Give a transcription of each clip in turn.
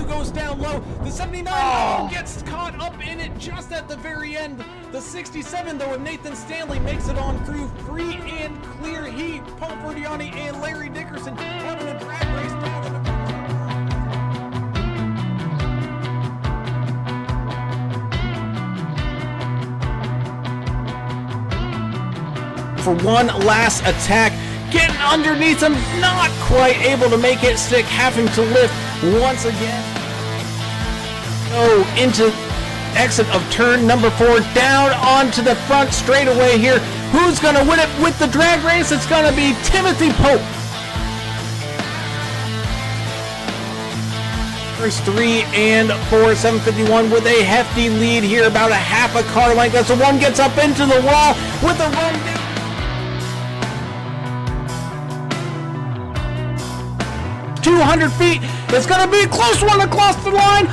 goes down low. The 79 gets caught up in it just at the very end. The 67 though of Nathan Stanley makes it on through free and clear. He, Paul Verdiani, and Larry Dickerson having a drag race down in the for one last attack, getting underneath him, not quite able to make it stick, having to lift once again. Into exit of turn number 4, down onto the front straightaway here. Who's going to win it with the drag race? It's going to be Timothy Pope. First 3 and 4, 751 with a hefty lead here, about a half a car length as the one gets up into the wall with a run down. 200 feet. It's going to be a close one across the line.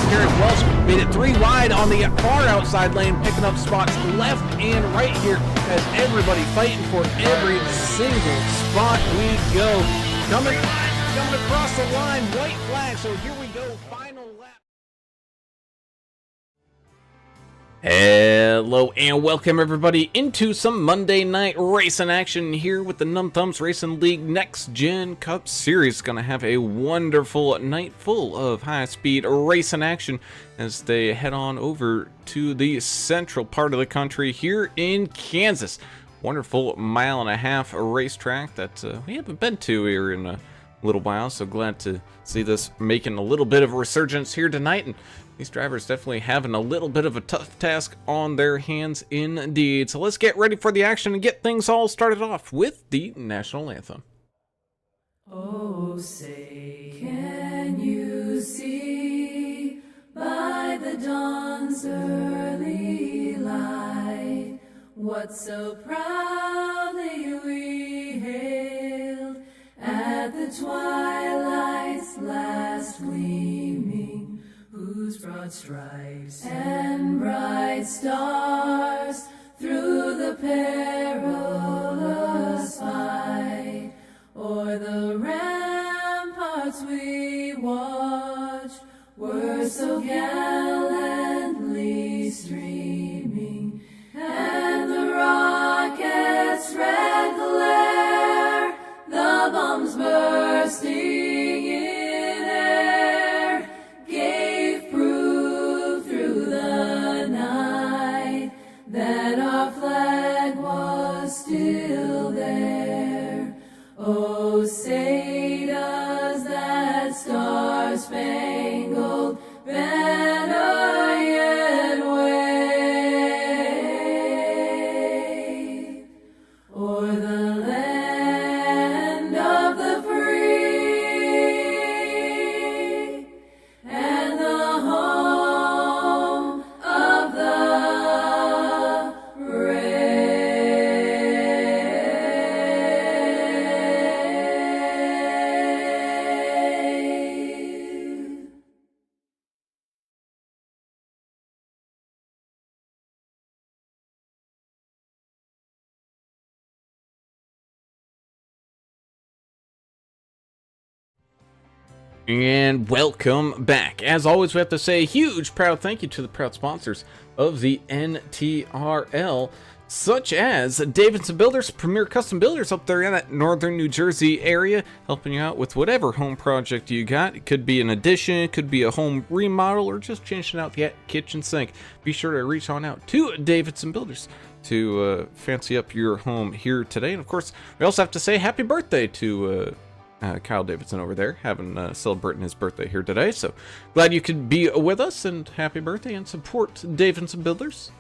Garrett Welsh made it 3 wide on the far outside lane, picking up spots left and right here as everybody fighting for every single spot we go. Coming across the line, white flag. So here we go, final lap. Hello and welcome everybody into some Monday night racing action here with the Numb Thumbs Racing League Next Gen Cup Series. Gonna have a wonderful night full of high-speed racing action as they head on over to the central part of the country here in Kansas. Wonderful 1.5 mile racetrack that we haven't been to here in a little while, so glad to see this making a little bit of a resurgence here tonight. And these drivers definitely having a little bit of a tough task on their hands indeed. So let's get ready for the action and get things all started off with the national anthem. Oh, say, can you see by the dawn's early light what so proudly we hailed at the twilight's last gleaming, whose broad stripes and bright stars through the perilous fight o'er the ramparts we watched were so gallantly streaming, and the rockets' red glare, the bombs bursting in air, gave proof through the night that our flag was still there. Oh, say does that star-spangled banner yet wave o'er the land of the free and the home of the brave. And welcome back. As always, we have to say a huge proud thank you to the proud sponsors of the NTRL, such as Davidson Builders, premier custom builders up there in that northern New Jersey area, helping you out with whatever home project you got. It could be an addition, it could be a home remodel, or just changing out the kitchen sink. Be sure to reach on out to Davidson Builders to fancy up your home here today. And of course, we also have to say happy birthday to Kyle Davidson over there, having celebrating his birthday here today. So glad you could be with us, and happy birthday, and support Davidson Builders.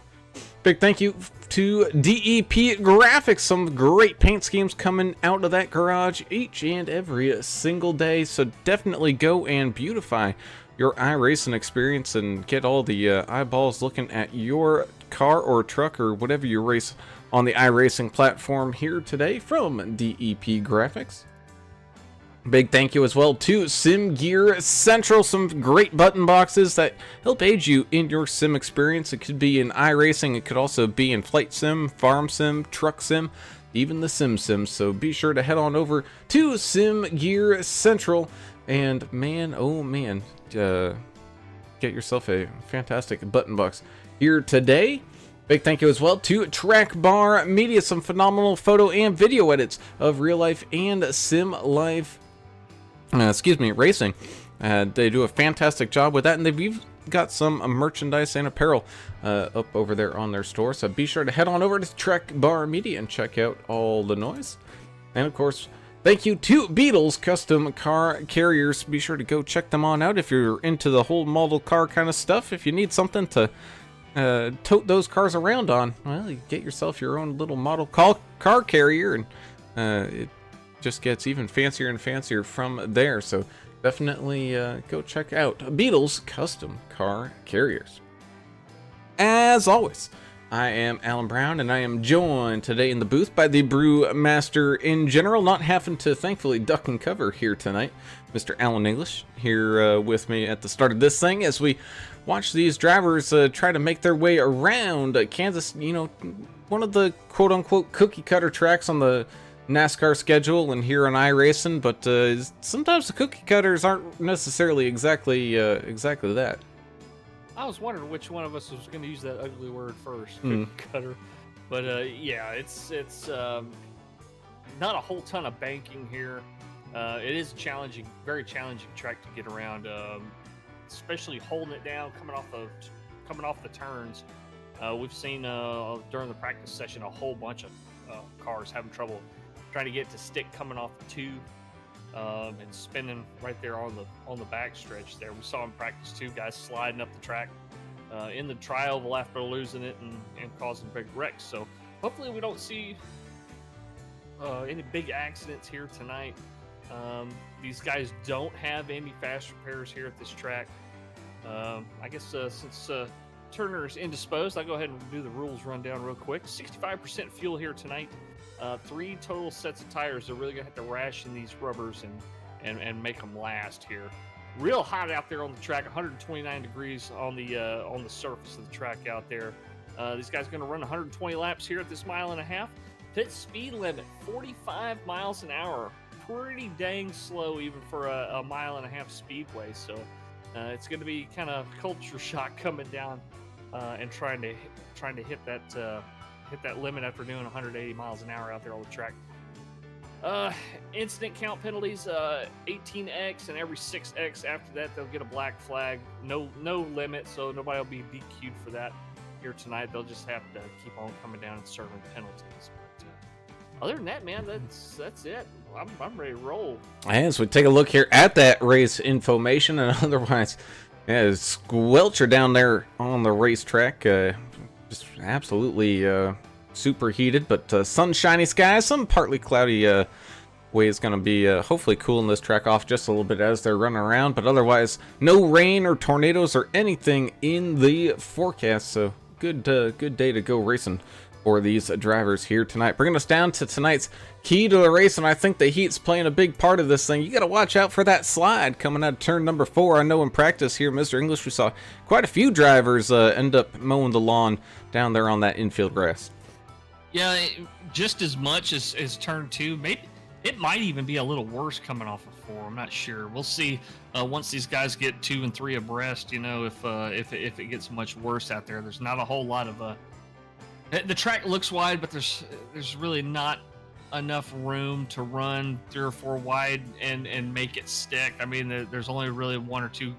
Big thank you to DEP Graphics. Some great paint schemes coming out of that garage each and every single day. So definitely go and beautify your iRacing experience and get all the eyeballs looking at your car or truck or whatever you race on the iRacing platform here today from DEP Graphics. Big thank you as well to Sim Gear Central, some great button boxes that help aid you in your sim experience. It could be in iRacing, it could also be in flight sim, farm sim, truck sim, even the sim. So be sure to head on over to Sim Gear Central, and man, oh man, get yourself a fantastic button box here today. Big thank you as well to Track Bar Media, some phenomenal photo and video edits of real life and sim life racing. They do a fantastic job with that, and they've got some merchandise and apparel up over there on their store, so be sure to head on over to Trek Bar Media and check out all the noise. And of course, thank you to Beadle's Custom Car Carriers. Be sure to go check them on out if you're into the whole model car kind of stuff. If you need something to tote those cars around on, well, you get yourself your own little model car carrier, and it just gets even fancier and fancier from there. So definitely go check out Beadle's Custom Car Carriers. As always, I am Alan Brown, and I am joined today in the booth by the Brewmaster in general, not having to thankfully duck and cover here tonight, Mr. Alan English, here with me at the start of this thing as we watch these drivers try to make their way around Kansas, you know, one of the quote-unquote cookie-cutter tracks on the NASCAR schedule and here on iRacing, but sometimes the cookie cutters aren't necessarily exactly that. I was wondering which one of us was going to use that ugly word first, cookie cutter. But yeah, it's not a whole ton of banking here. It is challenging, very challenging track to get around, especially holding it down, coming off the turns. We've seen during the practice session a whole bunch of cars having trouble trying to get to stick coming off the tube and spinning right there on the back stretch there. We saw in practice too, guys sliding up the track in the tri-oval after losing it and causing big wrecks. So hopefully we don't see any big accidents here tonight. These guys don't have any fast repairs here at this track. I guess since Turner is indisposed, I'll go ahead and do the rules rundown real quick. 65% fuel here tonight. 3 total sets of tires. They're really gonna have to ration these rubbers and make them last here. Real hot out there on the track. 129 degrees on the surface of the track out there. These guys are gonna run 120 laps here at this 1.5 miles. Pit speed limit 45 miles an hour. Pretty dang slow even for a 1.5 mile speedway. So it's gonna be kind of culture shock coming down and trying to hit that limit after doing 180 miles an hour out there on the track. Incident count penalties, 18x, and every 6x after that they'll get a black flag. No limit, so nobody will be DQ'd for that here tonight. They'll just have to keep on coming down and serving penalties. But other than that, man, that's it. I'm ready to roll. As we take a look here at that race information, and otherwise, yeah, squelcher down there on the racetrack. Just absolutely super heated, but sunshiny skies, some partly cloudy way is going to be hopefully cooling this track off just a little bit as they're running around, but otherwise no rain or tornadoes or anything in the forecast. So good day to go racing for these drivers here tonight. Bringing us down to tonight's key to the race, and I think the heat's playing a big part of this thing. You got to watch out for that slide coming out of turn number 4. I know in practice here, Mr. English, we saw quite a few drivers end up mowing the lawn down there on that infield grass. Yeah, just as much as turn 2. Maybe it might even be a little worse coming off of 4. I'm not sure. We'll see once these guys get 2 and 3 abreast. You know, if it gets much worse out there. There's not a whole lot of the track looks wide, but there's really not enough room to run 3 or 4 wide and make it stick. I mean, there's only really 1 or 2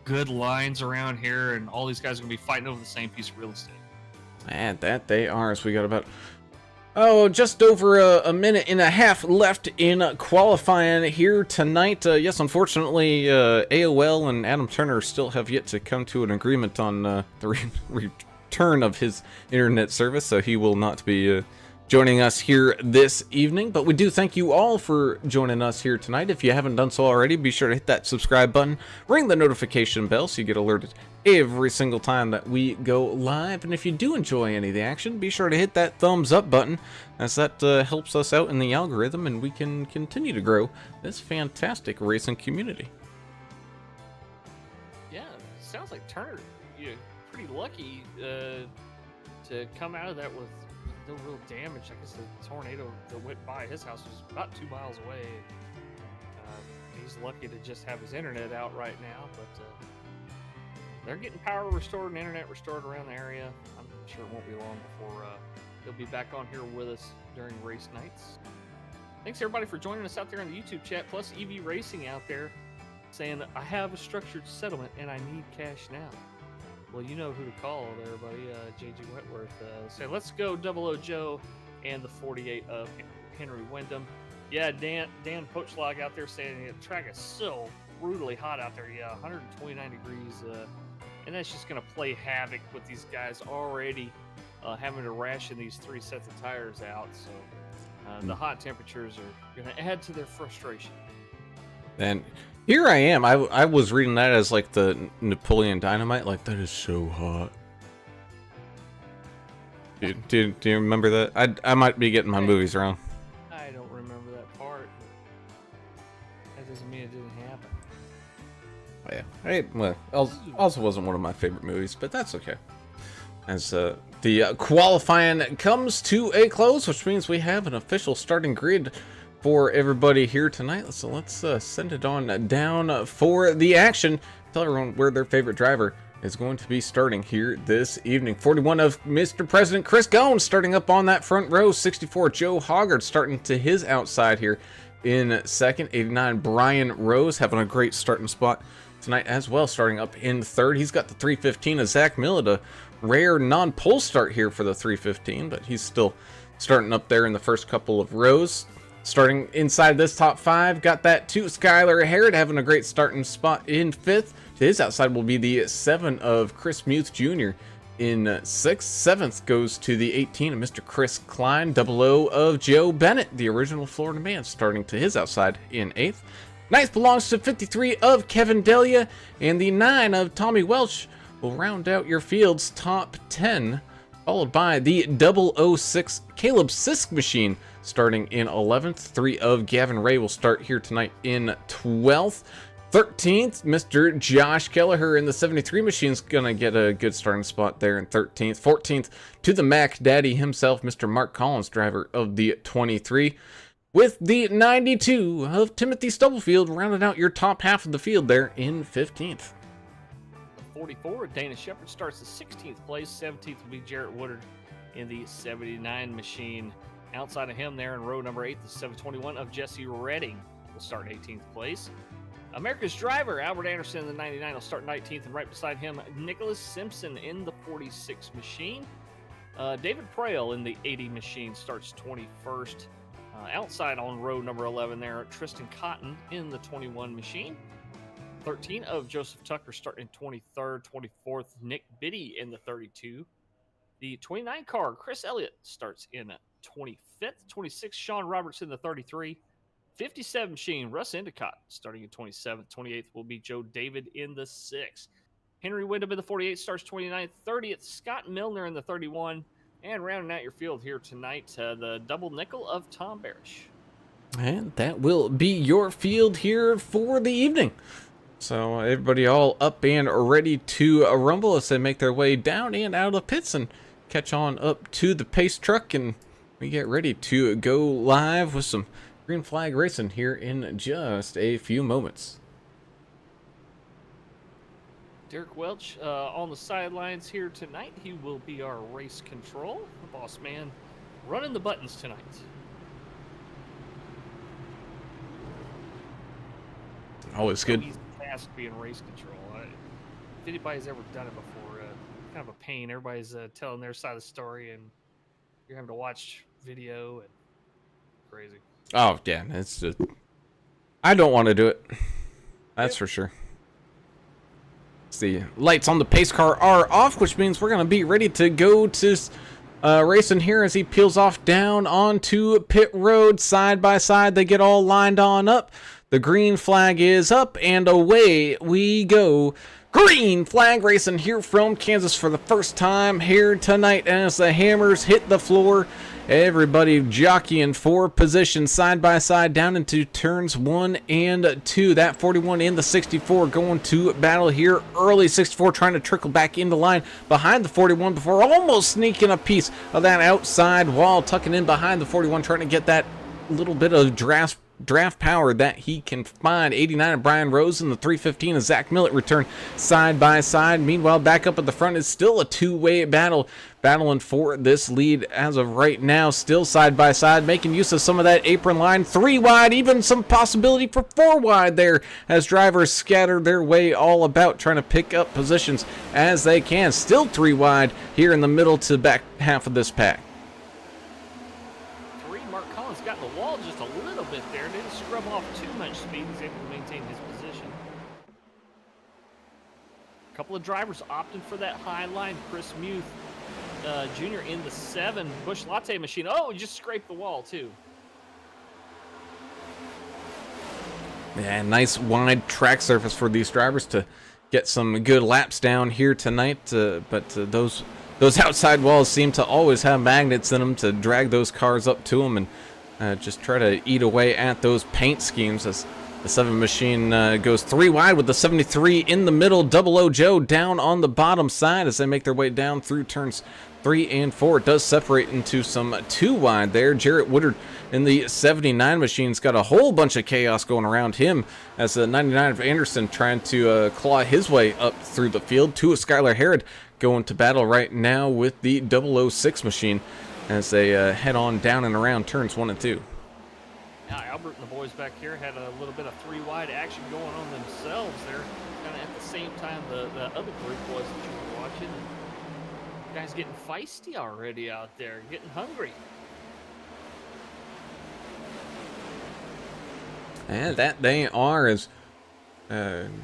good lines around here, and all these guys are gonna be fighting over the same piece of real estate. And that they are. So we got about just over a minute and a half left in qualifying here tonight. Yes, unfortunately, AOL and Adam Turner still have yet to come to an agreement on the return of his internet service, so he will not be joining us here this evening. But we do thank you all for joining us here tonight. If you haven't done so already, be sure to hit that subscribe button, ring the notification bell so you get alerted every single time that we go live. And if you do enjoy any of the action, be sure to hit that thumbs up button, as that helps us out in the algorithm and we can continue to grow this fantastic racing community. Yeah, sounds like Turner, you're pretty lucky to come out of that with no real damage. I guess the tornado that went by his house was about 2 miles away. He's lucky to just have his internet out right now, but they're getting power restored and internet restored around the area. I'm sure it won't be long before he'll be back on here with us during race nights. Thanks everybody for joining us out there in the YouTube chat, plus EV Racing out there saying, I have a structured settlement and I need cash now. Well, you know who to call there, buddy. JG Wentworth. Say, let's go 00 Joe and the 48 of Henry Wyndham. Yeah, Dan Pochlag out there saying the track is so brutally hot out there. Yeah, 129 degrees. And that's just going to play havoc with these guys already having to ration these 3 sets of tires out. So the hot temperatures are going to add to their frustration. And here I am. I was reading that as like the Napoleon Dynamite. Like, that is so hot. Do you remember that? I might be getting my movies wrong. I don't remember that part. That doesn't mean it didn't happen. Oh, yeah. Well, also wasn't one of my favorite movies, but that's okay. As the qualifying comes to a close, which means we have an official starting grid for everybody here tonight. So let's send it on down for the action. Tell everyone where their favorite driver is going to be starting here this evening. 41 of Mr. President Chris Gones starting up on that front row. 64 Joe Hoggard starting to his outside here in second. 89 Brian Rose having a great starting spot tonight as well, starting up in third. He's got the 315 of Zach Millett, a rare non-pole start here for the 315, but he's still starting up there in the first couple of rows. Starting inside this top 5, got that 2 Skylar Harrod having a great starting spot in 5th. To his outside will be the 7 of Chris Muth Jr. in 6th. 7th goes to the 18 of Mr. Chris Klein. 00 of Joe Bennett, the original Florida man, starting to his outside in 8th. 9th belongs to 53 of Kevin Delia, and the 9 of Tommy Welch will round out your field's top 10, followed by the 006 Caleb Sisk machine starting in 11th. 3 of Gavin Ray will start here tonight in 12th. 13th, Mr. Josh Kelleher in the 73 machine's gonna get a good starting spot there in 13th. 14th to the Mac Daddy himself, Mr. Mark Collins, driver of the 23. With the 92 of Timothy Stubblefield rounding out your top half of the field there in 15th. 44, Dana Shepard starts the 16th place. 17th will be Jarrett Woodard in the 79 machine. Outside of him there in row number 8, the 721 of Jesse Redding will start 18th place. America's driver, Albert Anderson in the 99 will start 19th, and right beside him, Nicholas Simpson in the 46 machine. David Prail in the 80 machine starts 21st. Outside on row number 11 there, Tristan Cotton in the 21 machine. 13 of Joseph Tucker starting 23rd. 24th, Nick Biddy in the 32. The 29 car, Chris Elliott, starts in 25th. 26, Sean Roberts in the 33. 57 machine, Russ Endicott starting in 27th. 28th will be Joe David in the 6. Henry Wyndham in the 48 starts 29th. 30th, Scott Milner in the 31. And rounding out your field here tonight, the double nickel of Tom Barish. And that will be your field here for the evening. So everybody all up and ready to rumble as they make their way down and out of the pits and catch on up to the pace truck, and we get ready to go live with some green flag racing here in just a few moments. Derek Welch on the sidelines here tonight. He will be our race control. The boss man running the buttons tonight. Always good. Easy task being race control. If anybody's ever done it before, kind of a pain. Everybody's telling their side of the story, and you're having to watch video and crazy. Oh yeah, it's just, I don't want to do it. That's for sure. The lights on the pace car are off, which means we're going to be ready to go to racing here as he peels off down onto pit road. Side by side, they get all lined on up. The green flag is up, and away we go Green flag racing here from Kansas for the first time here tonight as the hammers hit the floor. Everybody jockeying for position side by side down into turns 1 and 2. That 41 in the 64 going to battle here early. 64 trying to trickle back into line behind the 41 before almost sneaking a piece of that outside wall, tucking in behind the 41, trying to get that little bit of draft power that he can find. 89 of Brian Rose and the 315 of Zach Millett return side by side. Meanwhile, back up at the front is still a two-way battle, battling for this lead as of right now. Still side by side, making use of some of that apron line. 3 wide, even some possibility for 4 wide there as drivers scatter their way all about, trying to pick up positions as they can. Still 3 wide here in the middle to back half of this pack. Got in the wall just a little bit there. Didn't scrub off too much speed. He's able to maintain his position. A couple of drivers opting for that high line. Chris Muth Jr. in the 7 Busch Latte machine. Oh, he just scraped the wall too. Yeah, nice wide track surface for these drivers to get some good laps down here tonight. But those outside walls seem to always have magnets in them to drag those cars up to them and just try to eat away at those paint schemes as the 7 machine goes 3 wide with the 73 in the middle. Double O Joe down on the bottom side as they make their way down through turns 3 and 4. It does separate into some 2 wide there. Jarrett Woodard in the 79 machine's got a whole bunch of chaos going around him as the 99 of Anderson trying to claw his way up through the field. 2 of Skylar Harrod going to battle right now with the 006 machine as they head on down and around turns 1 and 2. Now Albert and the boys back here had a little bit of 3 wide action going on themselves there, kind of at the same time the other group was that you were watching. And guys getting feisty already out there, getting hungry. And that they are, as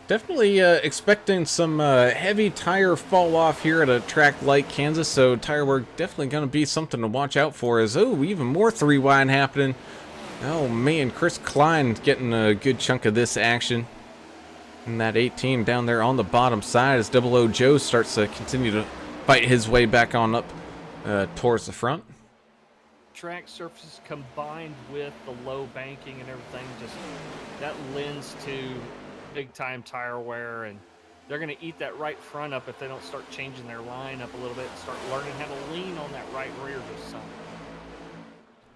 definitely expecting some heavy tire fall off here at a track like Kansas, so tire work definitely going to be something to watch out for. As even more 3 wide happening. Oh man, Chris Klein getting a good chunk of this action. And that 18 down there on the bottom side as Double O Joe starts to continue to fight his way back on up towards the front. Track surfaces combined with the low banking and everything, just that lends to big time tire wear, and they're going to eat that right front up if they don't start changing their line up a little bit and start learning how to lean on that right rear just some.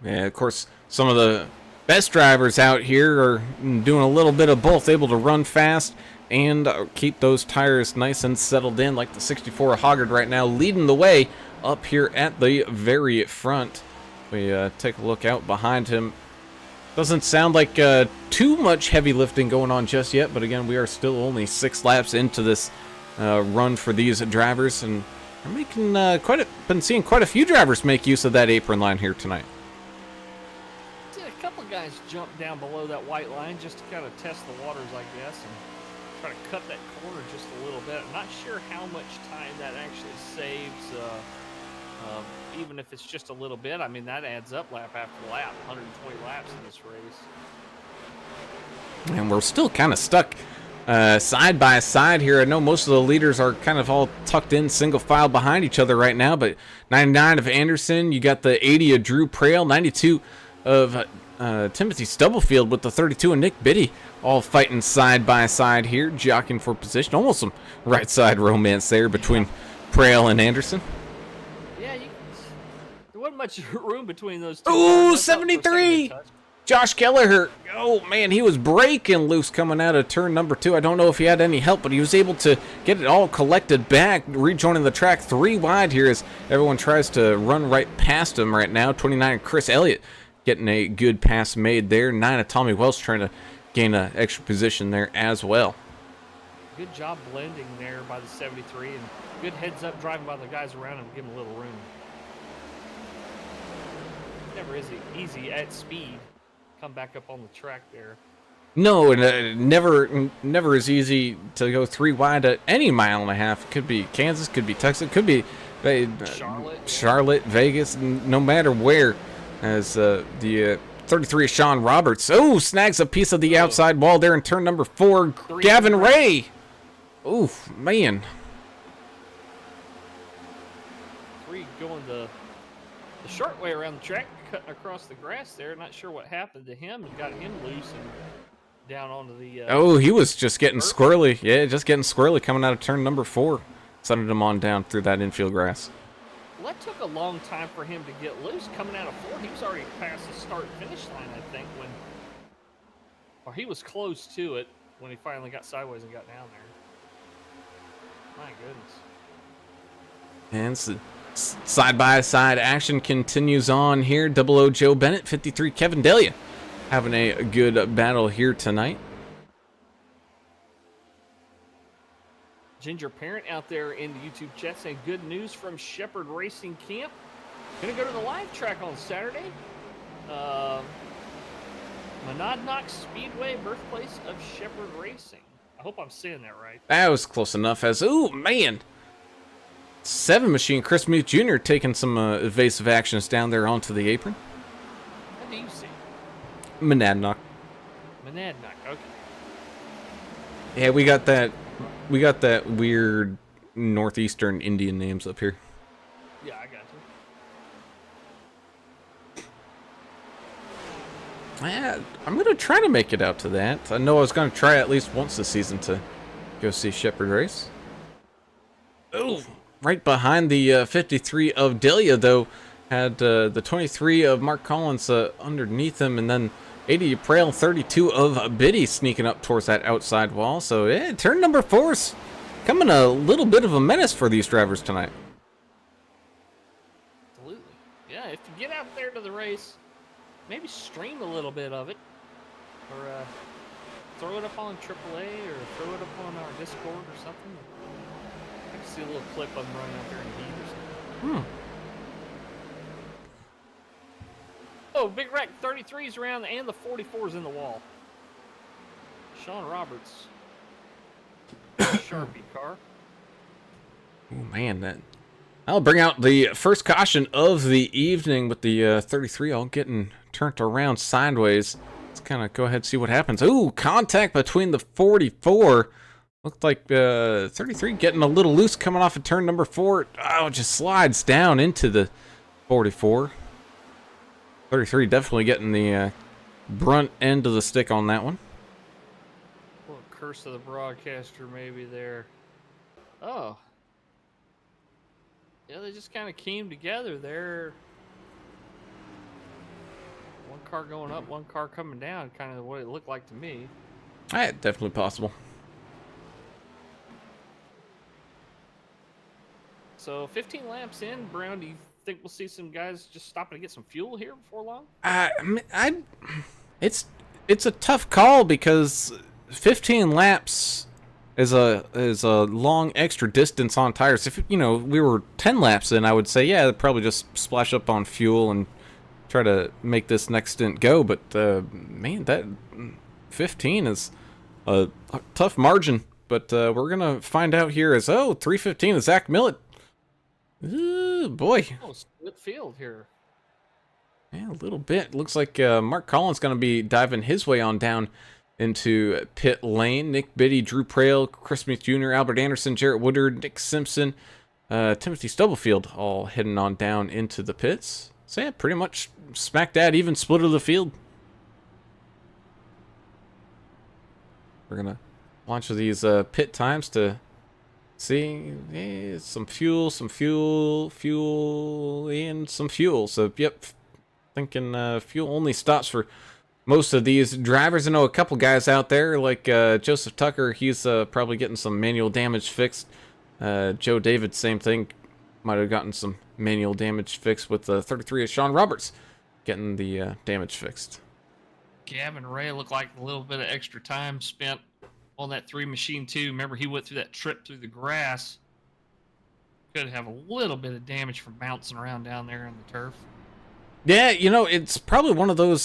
Yeah, of course, some of the best drivers out here are doing a little bit of both, able to run fast and keep those tires nice and settled in, like the 64 Hoggard right now leading the way up here at the very front. We take a look out behind him. Doesn't sound like too much heavy lifting going on just yet, but again, we are still only 6 laps into this run for these drivers, and we're making been seeing quite a few drivers make use of that apron line here tonight. Did a couple of guys jump down below that white line just to kind of test the waters, I guess, and try to cut that corner just a little bit. I'm not sure how much time that actually saves. Even if it's just a little bit, I mean, that adds up lap after lap, 120 laps in this race. And we're still kind of stuck side by side here. I know most of the leaders are kind of all tucked in single file behind each other right now, but 99 of Anderson, you got the 80 of Drew Prail, 92 of Timothy Stubblefield with the 32 and Nick Biddy all fighting side by side here, jockeying for position. Almost some right side romance there between Prail and Anderson. There wasn't much room between those two. Ooh, 73! Josh Kelleher. Oh, man, he was breaking loose coming out of turn number 2. I don't know if he had any help, but he was able to get it all collected back, rejoining the track 3 wide here as everyone tries to run right past him right now. 29, Chris Elliott getting a good pass made there. 9 of Tommy Welch trying to gain an extra position there as well. Good job blending there by the 73, and good heads-up driving by the guys around him to give him a little room. Never is easy at speed. Come back up on the track there. No, and never is easy to go 3 wide at any mile and a half. It could be Kansas, could be Texas, could be Charlotte, Vegas, no matter where. As the 33 of Sean Roberts, snags a piece of the outside wall there in turn number 4. Gavin Ray. Oof, man. 3 going the short way around the track, cutting across the grass there. Not sure what happened to him. It got him loose and down onto the... Oh, he was just getting squirrely. Yeah, just getting squirrely coming out of turn number 4. Sending him on down through that infield grass. Well, that took a long time for him to get loose coming out of 4. He was already past the start-finish line, I think, when... Or he was close to it when he finally got sideways and got down there. My goodness. And side-by-side action continues on here. 00 Joe Bennett, 53 Kevin Delia. Having a good battle here tonight. Ginger Parent out there in the YouTube chat saying good news from Shepherd Racing Camp. Gonna go to the live track on Saturday. Monadnock Speedway, birthplace of Shepherd Racing. I hope I'm saying that right. That was close enough as, ooh, man. 7 Machine Chris Muth Jr. taking some evasive actions down there onto the apron. What do you see? Monadnock. Monadnock, okay. Yeah, we got that weird northeastern Indian names up here. Yeah, I got you. Yeah, I'm going to try to make it out to that. I know I was going to try at least once this season to go see Shepherd race. Oh, right behind the 53 of Delia, though, had the 23 of Mark Collins underneath him, and then 80 Prail, 32 of Biddy sneaking up towards that outside wall. So, yeah, turn number 4's coming a little bit of a menace for these drivers tonight. Absolutely. Yeah, if you get out there to the race, maybe stream a little bit of it, or throw it up on AAA, or throw it up on our Discord or something. I can see a little clip of them running out there in heat or something. Oh, Big Rack 33's around and the 44's in the wall. Sean Roberts. Sharpie car. Oh, man, I'll bring out the first caution of the evening with the 33 all getting turned around sideways. Let's kind of go ahead and see what happens. Ooh, contact between the 44. Looked like 33 getting a little loose coming off of turn number 4. Oh, just slides down into the 44. 33 definitely getting the brunt end of the stick on that one. A little curse of the broadcaster maybe there. Oh. Yeah, they just kind of came together there. One car going up, one car coming down, kind of what it looked like to me. Definitely possible. So 15 laps in, Brown, do you think we'll see some guys just stopping to get some fuel here before long? It's a tough call because 15 laps is a long extra distance on tires. If we were 10 laps in, I would say probably just splash up on fuel and try to make this next stint go. But man, that 15 is a tough margin. But we're gonna find out here as 315 is Zach Millett. Ooh, boy. Oh, split field here. Yeah, a little bit. Looks like Mark Collins going to be diving his way on down into pit lane. Nick Biddy, Drew Prail, Chris Smith Jr., Albert Anderson, Jarrett Woodard, Nick Simpson, Timothy Stubblefield all heading on down into the pits. So yeah, pretty much smack that even split of the field. We're going to launch these pit times to see some fuel, and some fuel. So, yep, thinking fuel only stops for most of these drivers. I know a couple guys out there, like Joseph Tucker, he's probably getting some manual damage fixed. Joe David, same thing, might have gotten some manual damage fixed with the 33 of Sean Roberts getting the damage fixed. Gavin Ray looked like a little bit of extra time spent on that 3 machine too. Remember, he went through that trip through the grass. Could have a little bit of damage from bouncing around down there in the turf. Yeah, it's probably one of those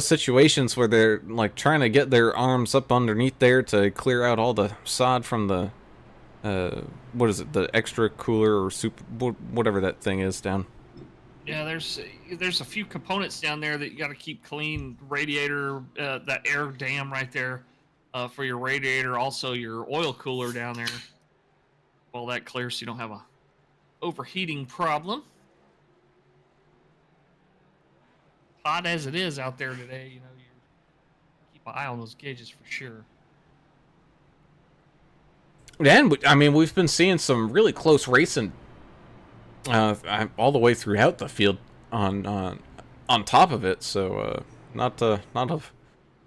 situations where they're like trying to get their arms up underneath there to clear out all the sod from the what is it, the extra cooler or super, whatever that thing is down. Yeah, there's a few components down there that you got to keep clean. Radiator, that air dam right there. for your radiator, also your oil cooler down there. All that clear so you don't have a overheating problem. Hot as it is out there today, you keep an eye on those gauges for sure. And I mean, we've been seeing some really close racing all the way throughout the field on top of it. So not of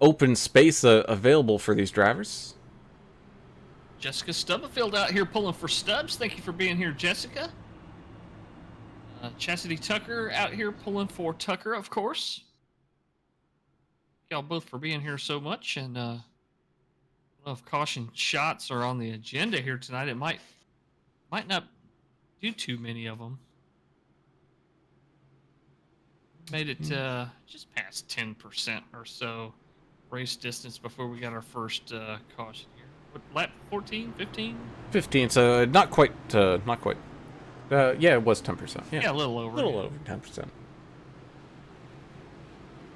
open space available for these drivers. Jessica Stubblefield out here pulling for Stubbs. Thank you for being here, Jessica. Chastity Tucker out here pulling for Tucker, of course. Y'all both for being here so much. And I don't know if caution shots are on the agenda here tonight. It might not do too many of them. Made it just past 10% or so race distance before we got our first caution here. What, lap 14, 15? 15, so not quite. Yeah, it was 10%. Yeah, a little over. A little over 10%.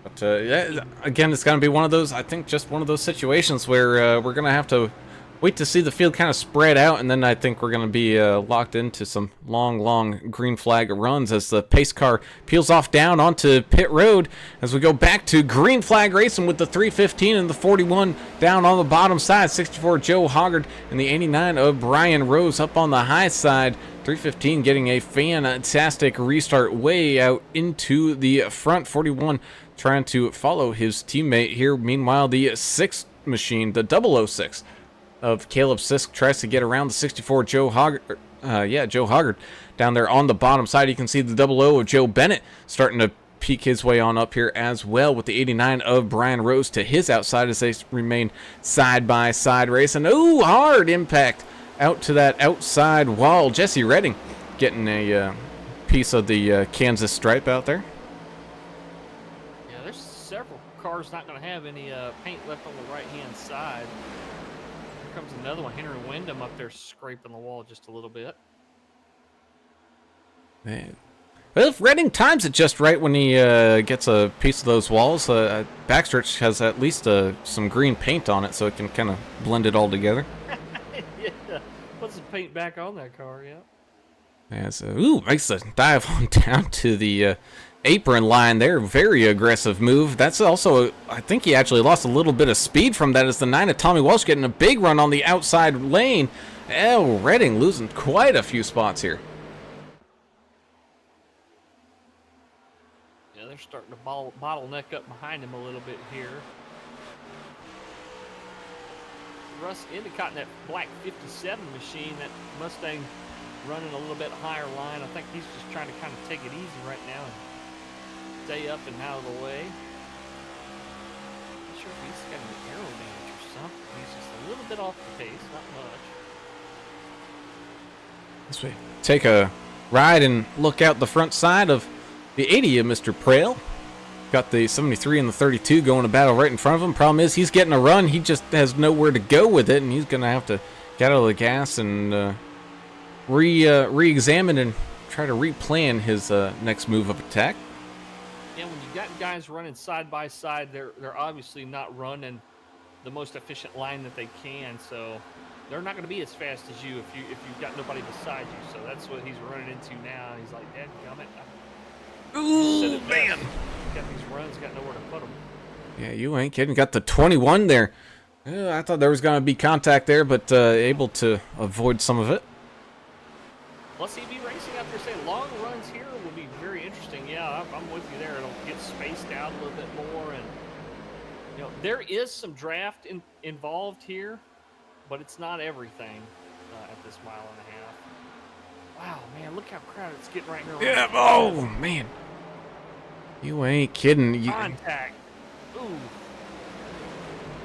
But yeah, again, it's going to be one of those, I think, just one of those situations where we're going to have to wait to see the field kind of spread out, and then I think we're going to be locked into some long green flag runs as the pace car peels off down onto pit road as we go back to green flag racing with the 315 and the 41 down on the bottom side. 64 Joe Hoggard and the 89 of Brian Rose up on the high side. 315 getting a fantastic restart way out into the front. 41 trying to follow his teammate here. Meanwhile, the 6th machine, the 006 of Caleb Sisk, tries to get around the 64 Joe Hoggard. Joe Hoggard down there on the bottom side. You can see the 00 of Joe Bennett starting to peek his way on up here as well, with the 89 of Brian Rose to his outside as they remain side by side racing. Ooh, hard impact out to that outside wall. Jesse Redding getting a piece of the Kansas stripe out there. Yeah, there's several cars not going to have any paint left on the right-hand side. Here comes another one. Henry Wyndham up there scraping the wall just a little bit. Man. Well, if Redding times it just right when he gets a piece of those walls, Backstretch has at least some green paint on it so it can kind of blend it all together. Yeah, put some paint back on that car, yeah. Yeah, so, ooh, makes a dive on down to the apron line there. Very aggressive move. That's also, I think he actually lost a little bit of speed from that as the 9 of Tommy Walsh getting a big run on the outside lane. Oh, Redding losing quite a few spots here. Yeah, they're starting to bottleneck up behind him a little bit here. Russ Endicott in that black 57 machine, that Mustang running a little bit higher line. I think he's just trying to kind of take it easy right now and stay up and out of the way. Not sure if he's got an aero damage or something. He's just a little bit off the pace, not much. This way. Take a ride and look out the front side of the 80 of Mr. Prail. Got the 73 and the 32 going to battle right in front of him. Problem is he's getting a run. He just has nowhere to go with it, and he's going to have to get out of the gas and re-examine and try to replan his next move of attack. Yeah, when you got guys running side by side, they're obviously not running the most efficient line that they can, so they're not going to be as fast as you if you've got nobody beside you. So that's what he's running into now. He's like, dadgummit. Ooh, man. Got these runs, got nowhere to put them. Yeah, you ain't kidding. Got the 21 there. I thought there was going to be contact there, but able to avoid some of it. Plus, CB Racing out there saying long runs here will be very interesting. Yeah, I'm with you there. It'll get spaced out a little bit more, and there is some draft involved here, but it's not everything at this mile and a half. Wow, man, look how crowded it's getting right here. Yeah, oh, man. You ain't kidding. Contact. Ooh.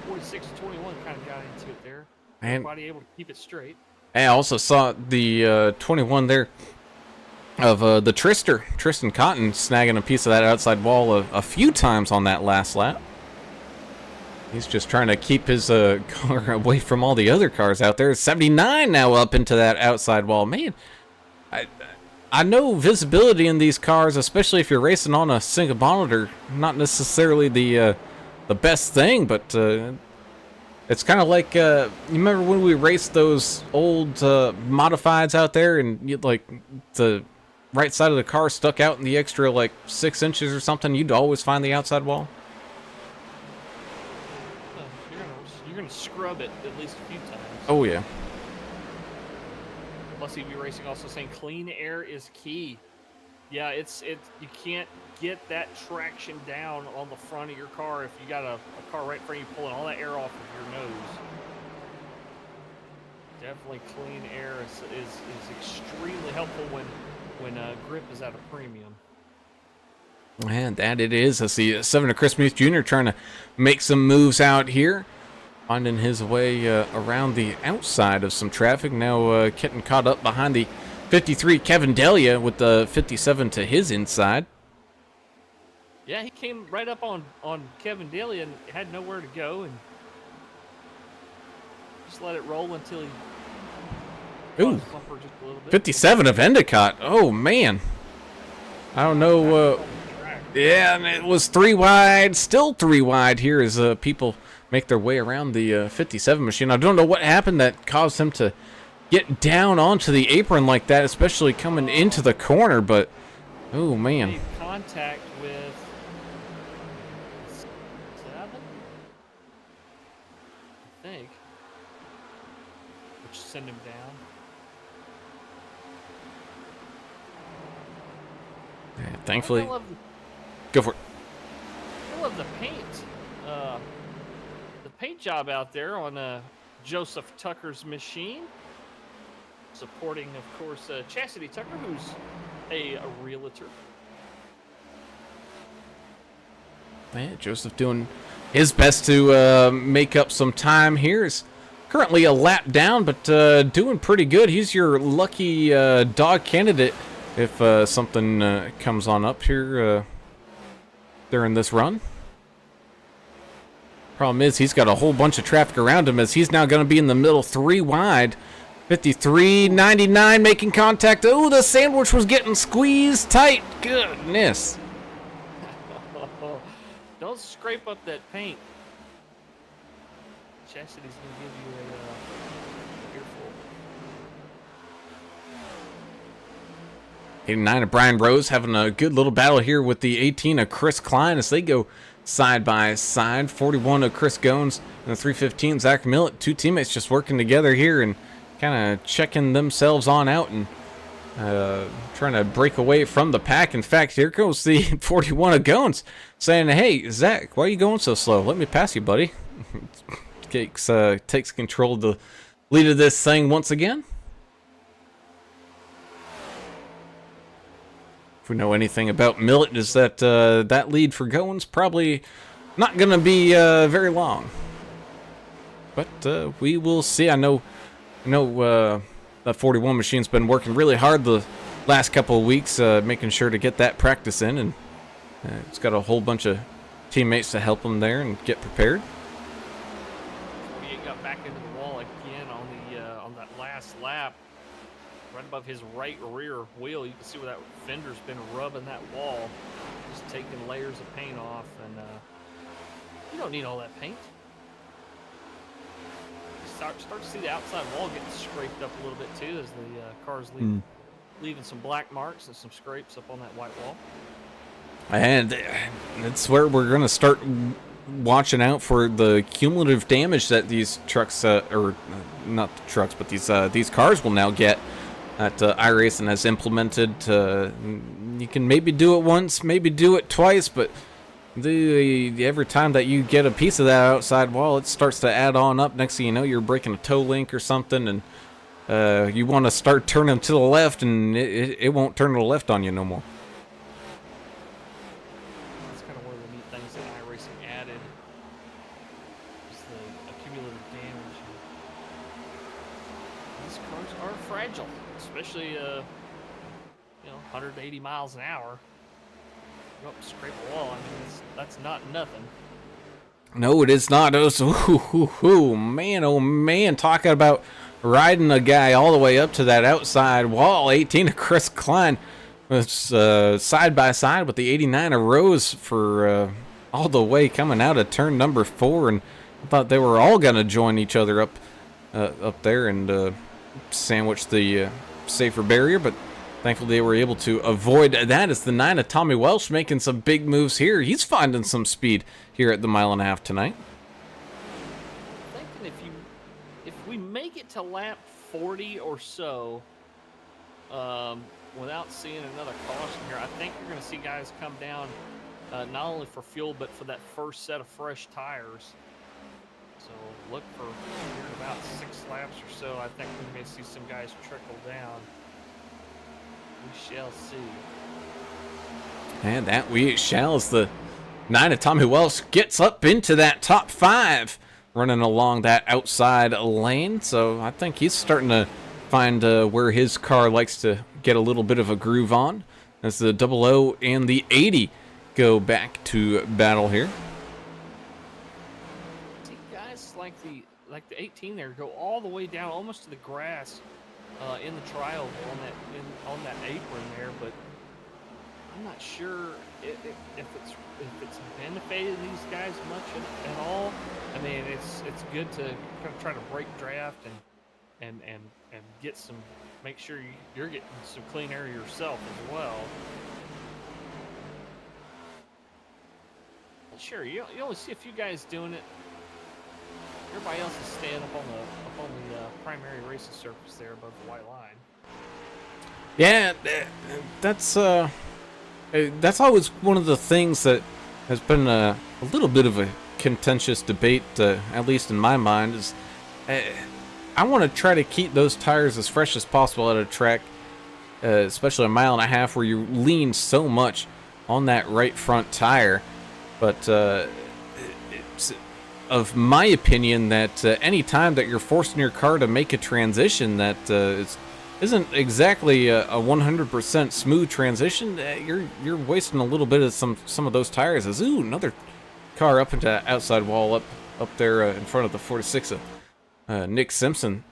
46-21 kind of got into it there. Man. Everybody able to keep it straight. I also saw the 21 there of the Tristan Cotton snagging a piece of that outside wall a few times on that last lap. He's just trying to keep his car away from all the other cars out there. 79 now up into that outside wall. Man, I know visibility in these cars, especially if you're racing on a single monitor, not necessarily the best thing, but It's kind of like you remember when we raced those old modifieds out there, and you'd, like, the right side of the car stuck out in the extra like 6 inches or something. You'd always find the outside wall. You're gonna scrub it at least a few times. Oh yeah. Plus, EV Racing also saying clean air is key. Yeah, it's you can't get that traction down on the front of your car if you got a car right in front of you pulling all that air off of your nose. Definitely clean air is extremely helpful when grip is at a premium. And that it is. I see 7 of Chris Muth Jr. trying to make some moves out here. Finding his way around the outside of some traffic. Now getting caught up behind the 53 Kevin Delia with the 57 to his inside. Yeah, he came right up on Kevin Daly and had nowhere to go and just let it roll until he Ooh, just a little bit. 57 of Endicott. Oh man, I don't know. Yeah, and it was 3 wide, still 3 wide here as people make their way around the 57 machine. I don't know what happened that caused him to get down onto the apron like that, especially coming into the corner, but oh man. Made contact with 7, I think, which sent him down. Yeah, thankfully, I go for it. love the paint. The paint job out there on Joseph Tucker's machine. Supporting, of course, Chastity Tucker, who's a realtor. Man, Joseph doing his best to make up some time here. Is currently a lap down, but doing pretty good. He's your lucky dog candidate if something comes on up here during this run. Problem is, he's got a whole bunch of traffic around him as he's now going to be in the middle 3 wide. 53.99 making contact. Oh, the sandwich was getting squeezed tight. Goodness. Don't scrape up that paint. Chastity's going to give you a earful. 89 of Brian Rose having a good little battle here with the 18 of Chris Klein as they go side by side. 41 of Chris Gones and the 315 Zach Millett. 2 teammates just working together here and kind of checking themselves on out and trying to break away from the pack. In fact, here goes the 41 of Gones saying, "Hey, Zach, why are you going so slow? Let me pass you, buddy." Takes control of the lead of this thing once again. If we know anything about Millett, is that that lead for Goins probably not going to be very long. But we will see. I know that 41 machine's been working really hard the last couple of weeks, making sure to get that practice in, and it's got a whole bunch of teammates to help them there and get prepared. 48 got back into the wall again on that last lap, right above his right rear wheel. You can see where that fender's been rubbing that wall, just taking layers of paint off, and you don't need all that paint. Start to see the outside wall getting scraped up a little bit too as the cars leaving some black marks and some scrapes up on that white wall. And that's where we're going to start watching out for the cumulative damage that these trucks, or not the trucks, but these cars will now get that iRacing has implemented. You can maybe do it once, maybe do it twice, but every time that you get a piece of that outside wall, it starts to add on up. Next thing you know, you're breaking a toe link or something, and you want to start turning to the left, and it won't turn to the left on you no more. That's kind of one of the neat things that iRacing added, is the accumulative damage. These cars are fragile, especially 180 miles an hour. Go up and scrape a wall. I mean, that's not nothing. No, it is not. Oh, man, talking about riding a guy all the way up to that outside wall. 18 of Chris Klein was side by side with the 89 of Rose for all the way coming out of turn number 4, and I thought they were all gonna join each other up there and sandwich the safer barrier, but thankfully they were able to avoid that. As the 9 of Tommy Welsh making some big moves here. He's finding some speed here at the 1.5 mile tonight. Thinking if we make it to lap 40 or so, without seeing another caution here, I think you're going to see guys come down not only for fuel but for that first set of fresh tires. So look for here in about 6 laps or so. I think we may see some guys trickle down. We shall see. And that we shall, as the 9 of Tommy Welsh gets up into that top 5, running along that outside lane. So I think he's starting to find where his car likes to get a little bit of a groove on, as the 00 and the 80 go back to battle here. See guys like the 18 there go all the way down almost to the grass in the trial on that apron there, but I'm not sure if it's benefited these guys much at all. I mean, it's good to kind of try to break draft and get some, make sure you're getting some clean air yourself as well. But sure, you only see a few guys doing it. Everybody else is staying up on the primary racing surface there above the white line. Yeah, that's always one of the things that has been a little bit of a contentious debate, at least in my mind, is I want to try to keep those tires as fresh as possible at a track, especially a 1.5 miles where you lean so much on that right front tire. But it's of my opinion that any time that you're forcing your car to make a transition that isn't exactly a 100% smooth transition, you're wasting a little bit of some of those tires. As ooh, another car up into outside wall up there in front of the 46 of Nick Simpson.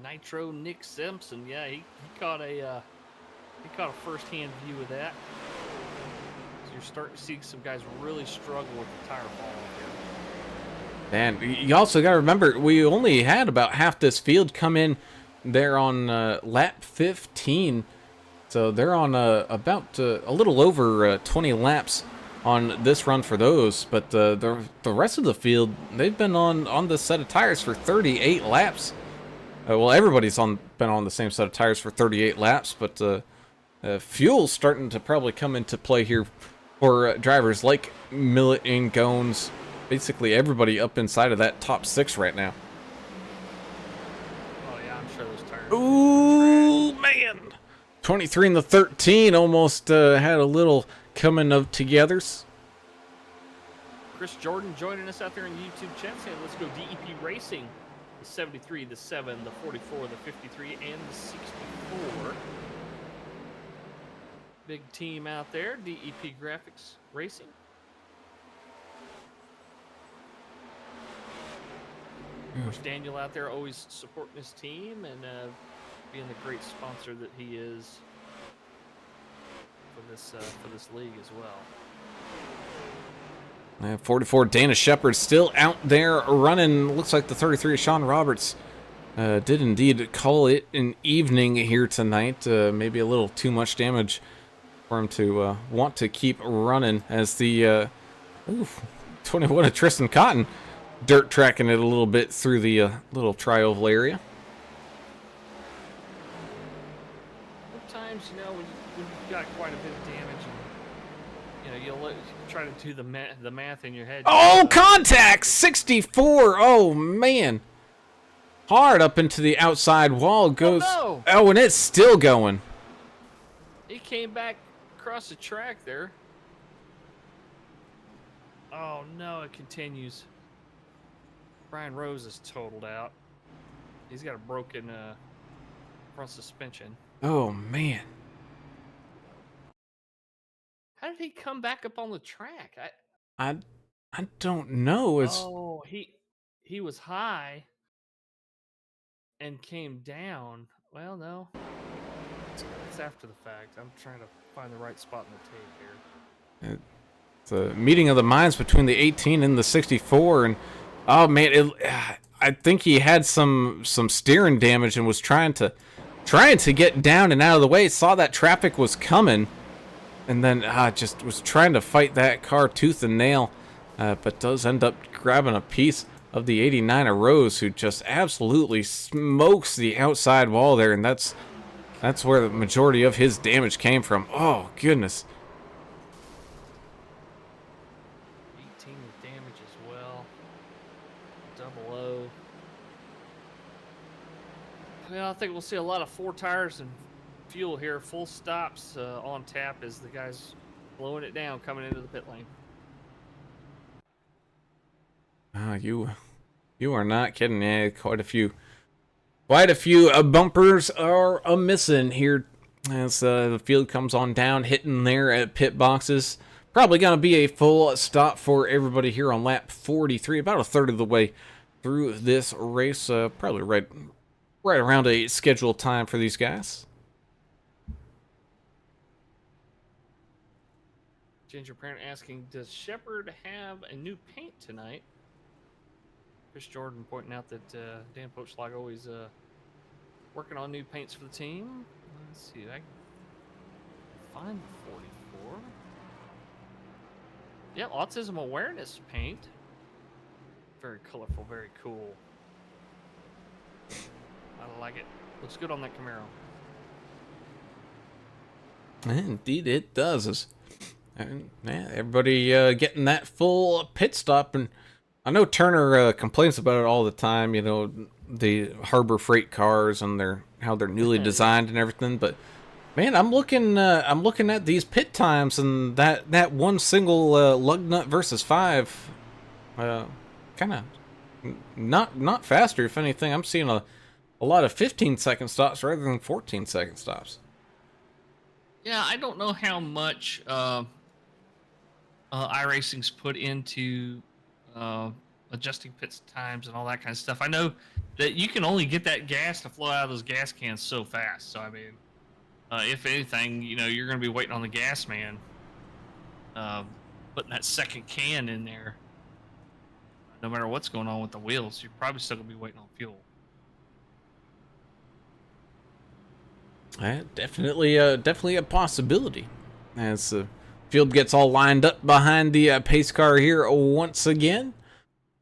Nitro Nick Simpson, yeah, he caught a first-hand view of that. So you're starting to see some guys really struggle with the tire fall here. And you also got to remember, we only had about half this field come in there on lap 15, so they're on about a little over 20 laps on this run for those. But the rest of the field, they've been on this set of tires for 38 laps. Well, everybody's been on the same set of tires for 38 laps, but fuel's starting to probably come into play here for drivers like Millett and Gones. Basically everybody up inside of that top 6 right now. Oh yeah, I'm sure those tires. Ooh, man. 23 and the 13 almost had a little coming of togethers. Chris Jordan joining us out there in the YouTube chat saying, let's go DEP Racing. The 73, the 7, the 44, the 53, and the 64. Big team out there, DEP Graphics Racing. Of course, Daniel out there always supporting his team and being the great sponsor that he is for this league as well. 44 Dana Shepard still out there running. Looks like the 33 Sean Roberts did indeed call it an evening here tonight. Maybe a little too much damage for him to want to keep running, as the 21 of Tristan Cotton dirt tracking it a little bit through the little tri-oval area. Sometimes, when you've got quite a bit of damage, and you'll try to do the math in your head. Oh, contact 64. Oh man, hard up into the outside wall goes. Oh, no. Oh, and it's still going. He came back across the track there. Oh no, it continues. Brian Rose is totaled out. He's got a broken front suspension. Oh man. How did he come back up on the track? I don't know. Oh, he was high and came down. Well, no. It's after the fact. I'm trying to find the right spot in the tape here. The meeting of the minds between the 18 and the 64, and oh man, I think he had some steering damage and was trying to get down and out of the way. Saw that traffic was coming, and then just was trying to fight that car tooth and nail, but does end up grabbing a piece of the 89 of Rose, who just absolutely smokes the outside wall there, and that's where the majority of his damage came from. Oh goodness. 18 with damage as well. Double O. Well, I think we'll see a lot of 4 tires and fuel here. Full stops on tap as the guys blowing it down coming into the pit lane. You are not kidding. Yeah, quite a few bumpers are a missing here as the field comes on down, hitting there at pit boxes. Probably going to be a full stop for everybody here on lap 43, about a third of the way through this race. Probably right around a scheduled time for these guys. Ginger Parent asking, does Shepard have a new paint tonight? Chris Jordan pointing out that Dan Pochlag always working on new paints for the team. Let's see, I can find the 44. Yeah, autism awareness paint. Very colorful, very cool. I like it. Looks good on that Camaro. Indeed, it does. And man, everybody getting that full pit stop, and I know Turner complains about it all the time. You know, the Harbor Freight cars and how they're newly designed and everything. But man, I'm looking at these pit times, and that one single lug nut versus 5, kind of not faster. If anything, I'm seeing a lot of 15-second stops rather than 14-second stops. Yeah, I don't know how much iRacing's put into adjusting pit times and all that kind of stuff. I know that you can only get that gas to flow out of those gas cans so fast. So I mean, if anything, you know, you're going to be waiting on the gas man, putting that second can in there. No matter what's going on with the wheels, you're probably still going to be waiting on fuel. Definitely a possibility. As the field gets all lined up behind the pace car here once again.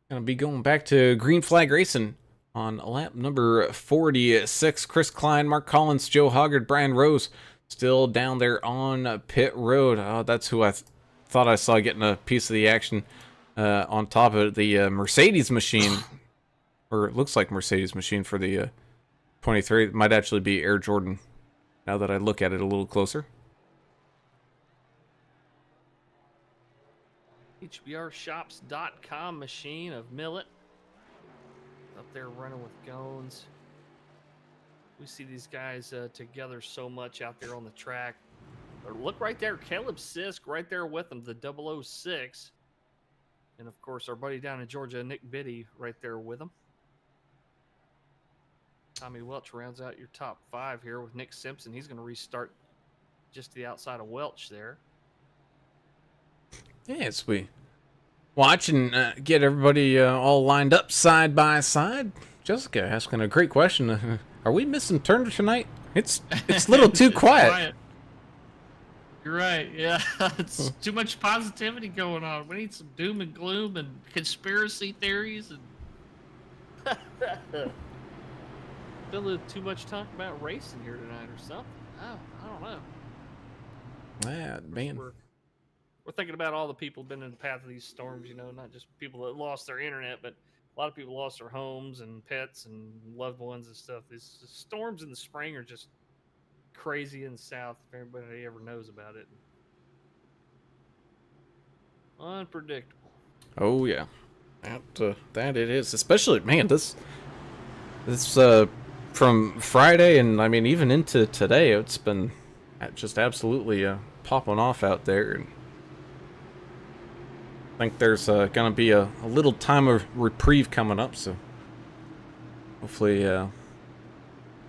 Gonna be going back to green flag racing on lap number 46. Chris Klein, Mark Collins, Joe Hoggard, Brian Rose still down there on pit road. That's who I thought I saw getting a piece of the action on top of the Mercedes machine. Or it looks like Mercedes machine for the 23. It might actually be Air Jordan now that I look at it a little closer. HBRShops.com machine of Millet up there running with Gones. We see these guys together so much out there on the track. But look right there, Caleb Sisk right there with them, the 006. And of course, our buddy down in Georgia, Nick Biddy, right there with him. Tommy Welch rounds out your top 5 here with Nick Simpson. He's going to restart just to the outside of Welch there. Yeah, as we watch and get everybody all lined up side by side. Jessica asking a great question. Are we missing Turner tonight? It's a little too quiet. You're right. Yeah, it's too much positivity going on. We need some doom and gloom and conspiracy theories and a little too much talk about racing here tonight or something. I don't know. Yeah, man. We're thinking about all the people who've been in the path of these storms, you know, not just people that lost their internet, but a lot of people lost their homes and pets and loved ones and stuff. These storms in the spring are just crazy in the south, if anybody ever knows about it. Unpredictable. Oh, yeah. That it is. Especially, man, this from Friday and, I mean, even into today, it's been just absolutely popping off out there. And I think there's going to be a little time of reprieve coming up, so hopefully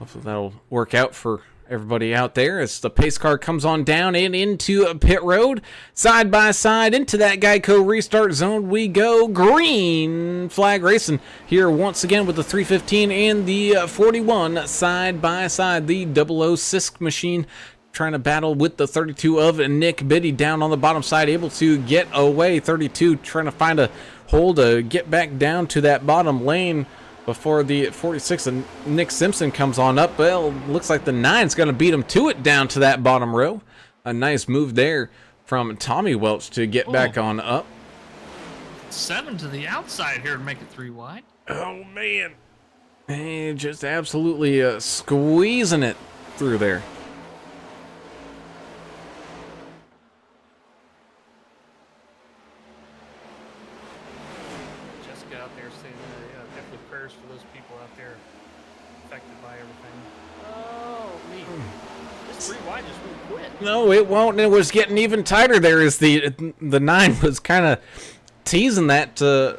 that'll work out for everybody out there as the pace car comes on down and into a pit road. Side by side into that Geico restart zone we go. Green flag racing here once again with the 315 and the 41 side by side. The 00 Sisk machine trying to battle with the 32 of Nick Biddy down on the bottom side, able to get away. 32 trying to find a hole to get back down to that bottom lane before the 46 and Nick Simpson comes on up. Well, looks like the 9's going to beat him to it down to that bottom row. A nice move there from Tommy Welch to get back on up. 7 to the outside here to make it 3 wide. Oh, man. And just absolutely squeezing it through there. For those people out there affected by everything. Oh, me. This 3 wide just won't quit. No, it won't. It was getting even tighter there as the 9 was kind of teasing that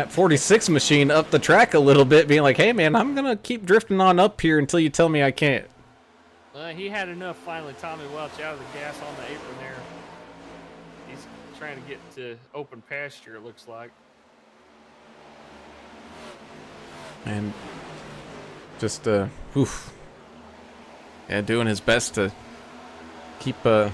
46 machine up the track a little bit, being like, hey, man, I'm going to keep drifting on up here until you tell me I can't. He had enough finally. Tommy Welch out of the gas on the apron there. He's trying to get to open pasture, it looks like. And just doing his best to keep that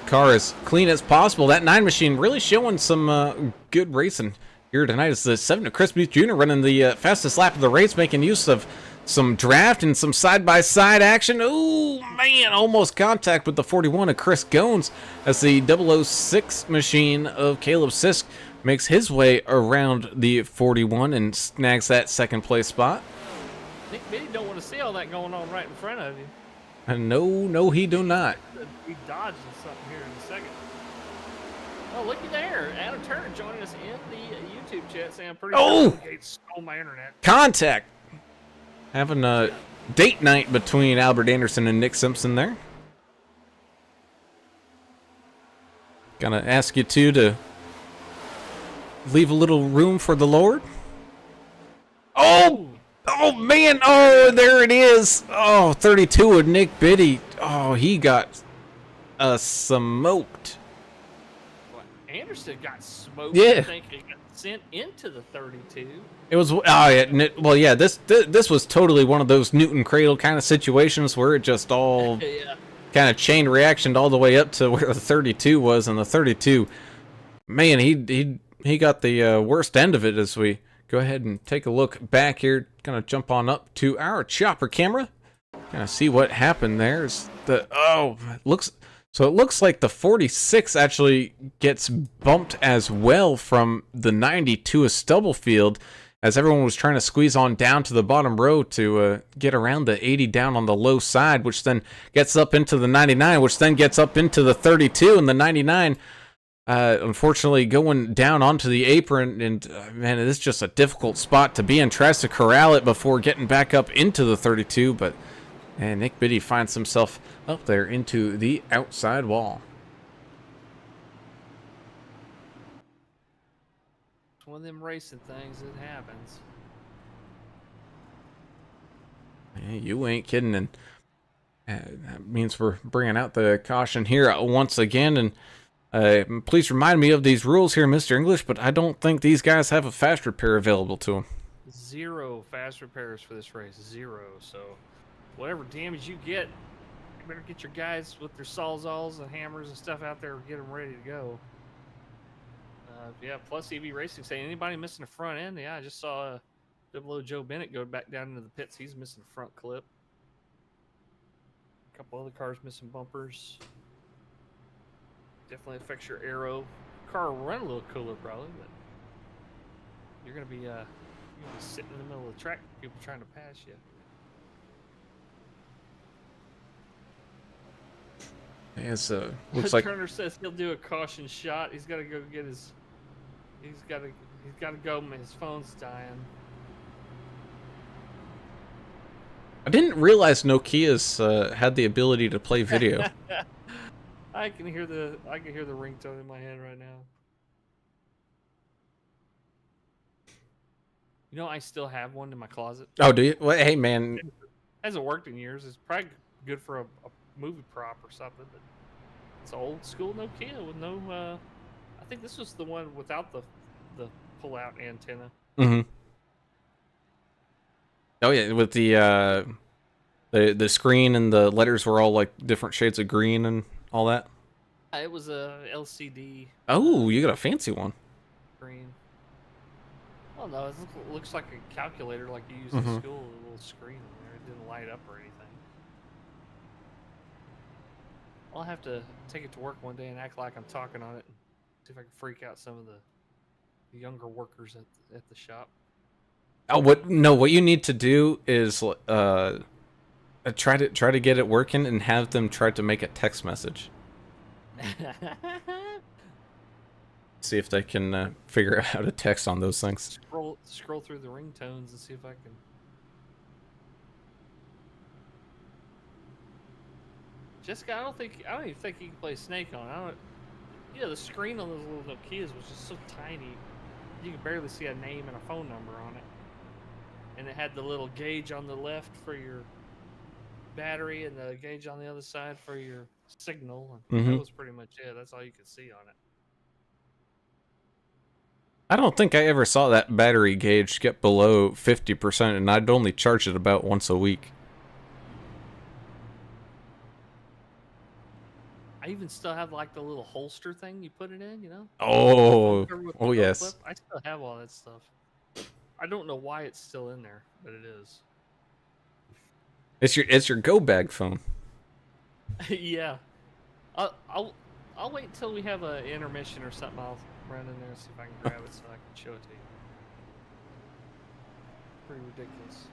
car as clean as possible. That 9 machine really showing some good racing here tonight. As the 7 of Chris Booth Jr. running the fastest lap of the race, making use of some draft and some side-by-side action. Oh man, almost contact with the 41 of Chris Gones as the 006 machine of Caleb Sisk makes his way around the 41 and snags that second place spot. Nick Biddy don't want to see all that going on right in front of you. And no, he do not. He dodging something here in a second. Oh, looky there. Adam Turner joining us in the YouTube chat saying, I'm pretty sure Gates stole my internet. Contact. Having a date night between Albert Anderson and Nick Simpson there. Gonna ask you two to leave a little room for the Lord. Oh man, there it is. 32 of Nick Biddy. He got smoked. What, Anderson got smoked. Yeah. I think he got sent into the 32. It was this was totally one of those Newton Cradle kind of situations where it just all kind of chain reactioned all the way up to where the 32 was, and the 32, man, he got the worst end of it. As we go ahead and take a look back here, kind of jump on up to our chopper camera, kind of see what happened there. It looks like the 46 actually gets bumped as well from the 92 of Stubblefield, as everyone was trying to squeeze on down to the bottom row to get around the 80 down on the low side, which then gets up into the 99, which then gets up into the 32, and the 99 unfortunately going down onto the apron. And man, it is just a difficult spot to be in. Tries to corral it before getting back up into the 32, but Nick Biddy finds himself up there into the outside wall. One of them racing things, it happens. Hey, you ain't kidding, and that means we're bringing out the caution here once again. And please remind me of these rules here, Mr. English, but I don't think these guys have a fast repair available to them. 0 fast repairs for this race, 0. So whatever damage you get, you better get your guys with their sawzalls and hammers and stuff out there and get them ready to go. Plus EV Racing saying, anybody missing the front end? Yeah, I just saw Double O Joe Bennett go back down into the pits. He's missing the front clip. A couple other cars missing bumpers. Definitely affects your aero. Car will run a little cooler probably, but you're gonna be sitting in the middle of the track, people trying to pass you. Yes, looks like Turner says he'll do a caution shot. He's got to go get his. He's got to go. His phone's dying. I didn't realize Nokia's had the ability to play video. I can hear the ringtone in my head right now. You know, I still have one in my closet. Oh, do you? Well, hey, man. Hasn't worked in years. It's probably good for a movie prop or something. But it's an old school Nokia with no. I think this was the one without the pull-out antenna. Mm-hmm. Oh yeah, with the screen and the letters were all like different shades of green and all that. It was a LCD. Oh, you got a fancy one. Screen. Oh no, it looks like a calculator like you use in school. A little screen in there. It didn't light up or anything. I'll have to take it to work one day and act like I'm talking on it and see if I can freak out some of the younger workers at the shop. Oh, what you need to do is try to get it working and have them try to make a text message. See if they can figure out how to text on those things. Scroll through the ringtones and see if I can. Jessica, I don't even think you can play Snake on. The screen on those little Nokias was just so tiny. You could barely see a name and a phone number on it. And it had the little gauge on the left for your battery and the gauge on the other side for your signal. And that was pretty much it. That's all you could see on it. I don't think I ever saw that battery gauge get below 50%, and I'd only charge it about once a week. I even still have like the little holster thing you put it in, you know? Oh yes. Clip. I still have all that stuff. I don't know why it's still in there, but it is. It's your go bag phone. Yeah. I'll wait until we have an intermission or something. I'll run in there and see if I can grab it so I can show it to you. Pretty ridiculous.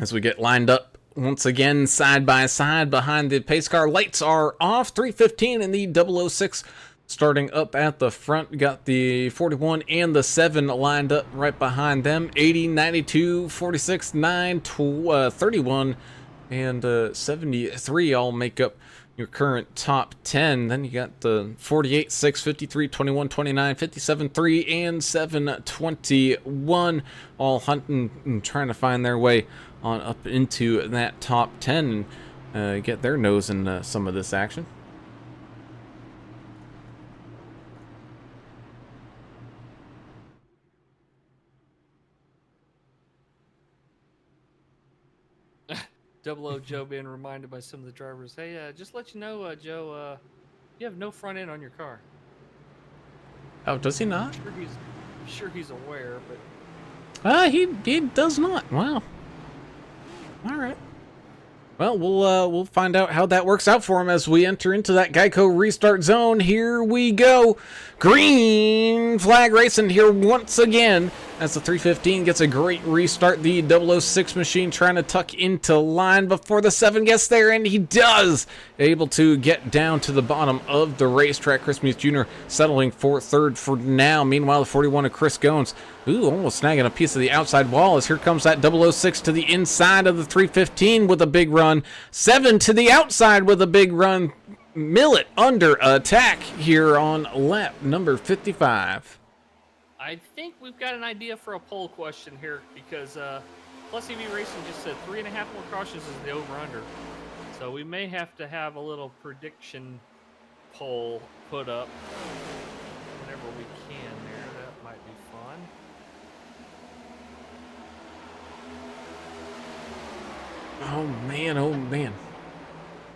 As we get lined up once again side by side behind the pace car, lights are off. 315 in the 006 starting up at the front. Got the 41 and the 7 lined up right behind them. 80, 92, 46, 9, 31, and 73 all make up your current top 10. Then you got the 48, 6, 53, 21, 29, 57, 3, and 7, 21 all hunting and trying to find their way on up into that top 10 and get their nose in some of this action. Double O Joe being reminded by some of the drivers, hey, just let you know, Joe, you have no front end on your car. Oh, does he not? I'm sure he's aware, but he does not. Wow. All right. Well, we'll find out how that works out for him as we enter into that Geico restart zone. Here we go. Green flag racing here once again as the 315 gets a great restart. The 006 machine trying to tuck into line before the 7 gets there, and he does. Able to get down to the bottom of the racetrack. Chris Muth Jr. settling for third for now. Meanwhile, the 41 of Chris Goins, almost snagging a piece of the outside wall as here comes that 006 to the inside of the 315 with a big run. 7 to the outside with a big run. Millet under attack here on lap number 55. I think we've got an idea for a poll question here because Plus EV Racing just said 3.5 more cautions is the over-under. So we may have to have a little prediction poll put up whenever we can there. That might be fun. Oh man, oh man.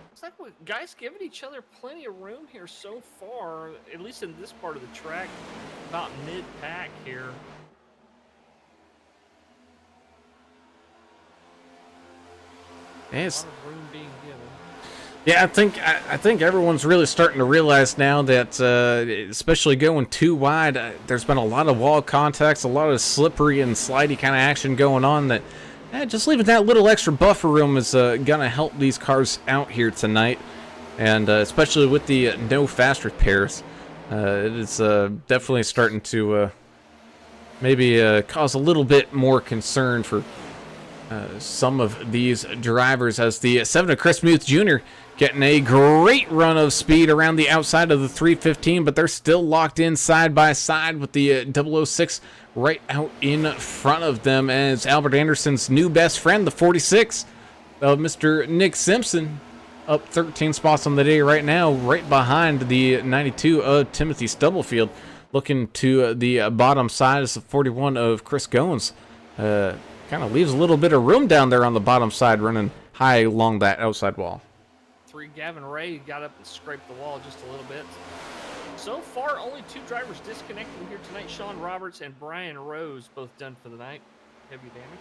Looks like we're guys giving each other plenty of room here so far, at least in this part of the track, about mid-pack here. Yes. A lot of room being given. Yeah, I think everyone's really starting to realize now that, especially going too wide, there's been a lot of wall contacts, a lot of slippery and slidey kind of action going on. That just leaving that little extra buffer room is gonna help these cars out here tonight, and especially with the no fast repairs, it is definitely starting to maybe cause a little bit more concern for some of these drivers, as the 7 of Chris Muth Jr. getting a great run of speed around the outside of the 315, but they're still locked in side by side with the 006 right out in front of them, as Albert Anderson's new best friend, the 46, of Mr. Nick Simpson, up 13 spots on the day right now, right behind the 92 of Timothy Stubblefield. Looking to the bottom side is the 41 of Chris Goins. Kind of leaves a little bit of room down there on the bottom side, running high along that outside wall. 3 Gavin Ray got up and scraped the wall just a little bit. So far, only 2 drivers disconnecting here tonight. Sean Roberts and Brian Rose both done for the night. Heavy damage.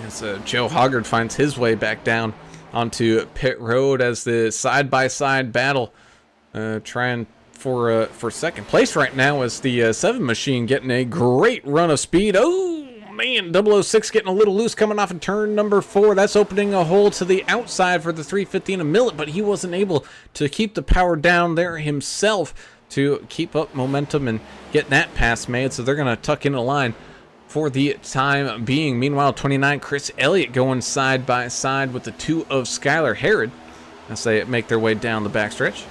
As Joe Hoggard finds his way back down onto pit road as the side-by-side battle, trying for second place right now as the 7 machine getting a great run of speed. Oh man, 006 getting a little loose coming off of turn number 4. That's opening a hole to the outside for the 350 and a Millet, but he wasn't able to keep the power down there himself to keep up momentum and get that pass made. So they're going to tuck in a line for the time being. Meanwhile, 29 Chris Elliott going side by side with the 2 of Skylar Herod as they make their way down the backstretch.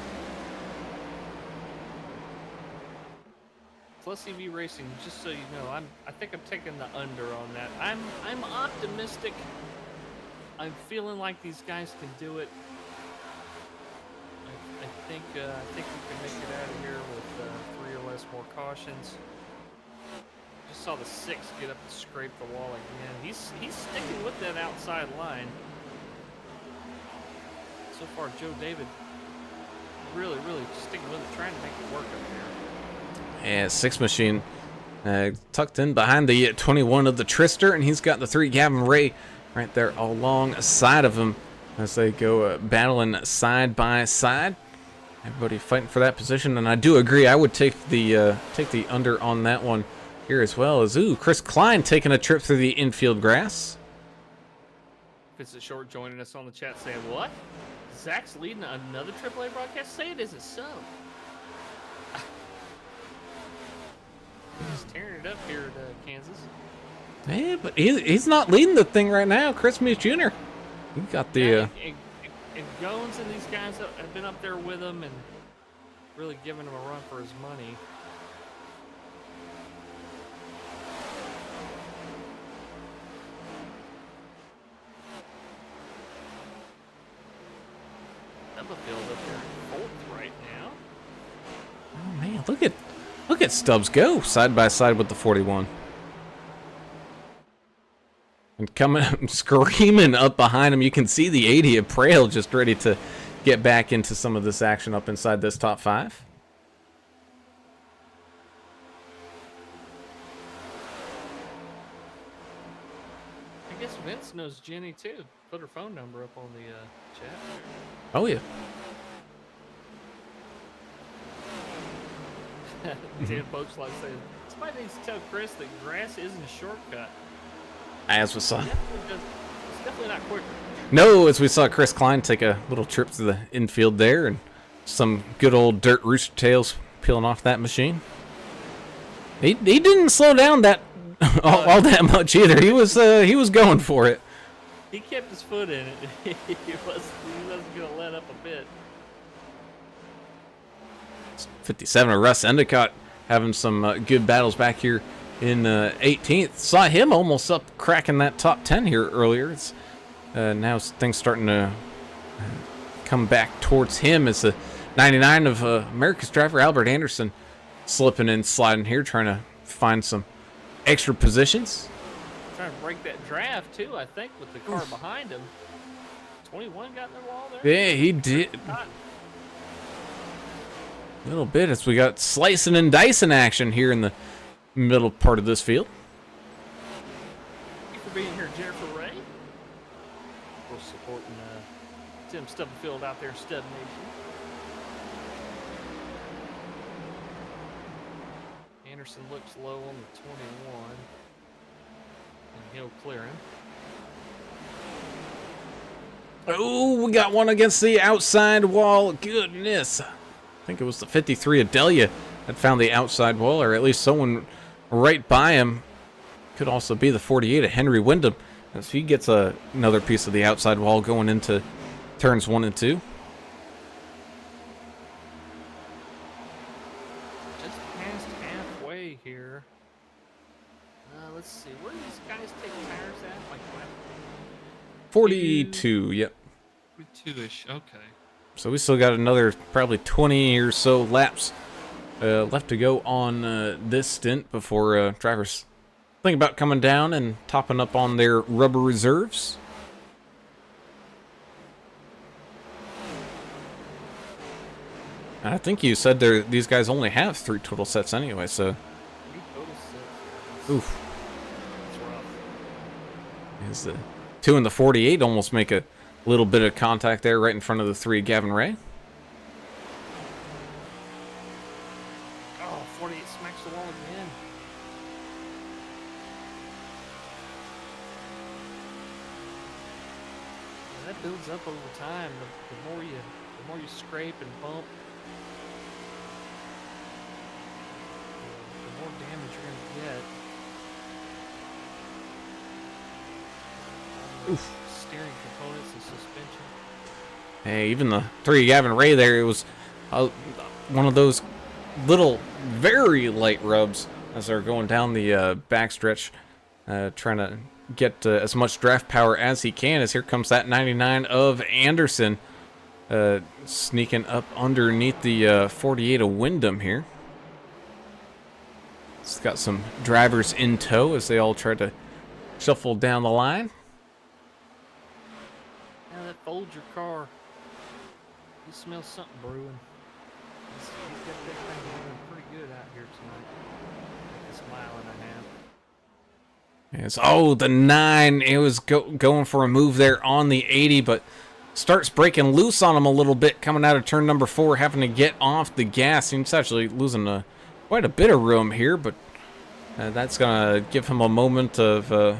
Plus EV Racing, just so you know, I think I'm taking the under on that. I'm optimistic. I'm feeling like these guys can do it. I think we can make it out of here with 3 or less more cautions. Just saw the 6 get up and scrape the wall again. He's sticking with that outside line. So far, Joe David really sticking with it, trying to make it work up here. And 6 machine tucked in behind the 21 of the Trister, and he's got the 3 Gavin Ray right there alongside of him as they go battling side by side. Everybody fighting for that position, and I do agree. I would take the under on that one here as well. As Chris Klein taking a trip through the infield grass. Vincent Short joining us on the chat saying, what? Zach's leading another AAA broadcast? Say it isn't so. He's tearing it up here at Kansas. Yeah, but he's not leading the thing right now. Chris Meese Jr. He got the... And Goins and these guys have been up there with him and really giving him a run for his money. Stubblefield up there in 4th right now. Oh man, look at Stubbs go side by side with the 41. And coming up, screaming up behind him, you can see the 80 of Prail just ready to get back into some of this action up inside this top 5. I guess Vince knows Jenny too. Put her phone number up on the chat. Oh yeah. Dan Poach like saying, somebody needs to tell Chris that grass isn't a shortcut. As we saw. It's definitely not quicker. No, as we saw Chris Klein take a little trip to the infield there, and some good old dirt rooster tails peeling off that machine. He didn't slow down that all that much either. He was going for it. He kept his foot in it. he wasn't going to let up a bit. 57 of Russ Endicott having some good battles back here in 18th. Saw him almost up cracking that top 10 here earlier. It's now things starting to come back towards him as the 99 of America's driver Albert Anderson slipping and sliding here, trying to find some extra positions. Trying to break that draft too, I think, with the car behind him. 21 got in the wall there. Yeah, he did. A little bit as we got slicing and dicing action here in the middle part of this field. Thank you for being here, Jennifer Ray. We're supporting Tim Stubblefield out there in Stub Nation. Anderson looks low on the 21. And he'll clear him. Oh, we got one against the outside wall. Goodness. I think it was the 53 of Delia that found the outside wall, or at least someone right by him. Could also be the 48 of Henry Wyndham, as he gets another piece of the outside wall going into turns 1 and 2. Just past let's see. Where do these guys take tires at? Like lap 42, yep. 2-ish. Okay. So we still got another probably 20 or so laps left to go on this stint before drivers think about coming down and topping up on their rubber reserves. And I think you said these guys only have 3 total sets anyway, so. 3 total sets. Oof. That's rough. Is the 2 and the 48 almost make a little bit of contact there right in front of the 3 Gavin Ray. Oh, 48 smacks the wall again. Yeah, that builds up over time. The more you scrape and bump, the more damage you're gonna get. Oof. Steering components and suspension. Hey, even the 3 Gavin Ray there, it was one of those little, very light rubs as they're going down the backstretch, trying to get as much draft power as he can. As here comes that 99 of Anderson, sneaking up underneath the 48 of Wyndham here. It's got some drivers in tow as they all try to shuffle down the line. Now that folds your car. You smell something brewing. He's got that thing running pretty good out here tonight. Like a mile and a half. Yes. Oh, the 9. It was going for a move there on the 80, but starts breaking loose on him a little bit coming out of turn number 4, having to get off the gas. He's actually losing quite a bit of room here, but that's going to give him a moment of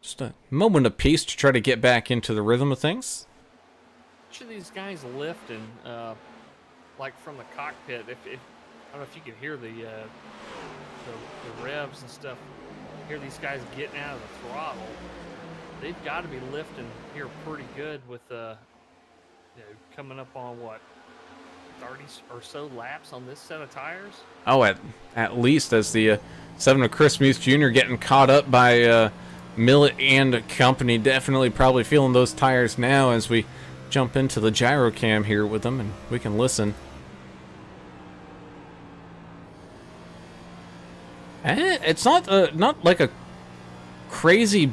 just a moment of peace to try to get back into the rhythm of things. Each of these guys lifting, like from the cockpit. If I don't know if you can hear the revs and stuff. Hear these guys getting out of the throttle. They've got to be lifting here pretty good with coming up on what 30 or so laps on this set of tires. Oh, at least as the 7 of Chris Muth Jr. getting caught up by Millet and company. Definitely probably feeling those tires now as we jump into the gyro cam here with them and we can listen. It's not like a crazy.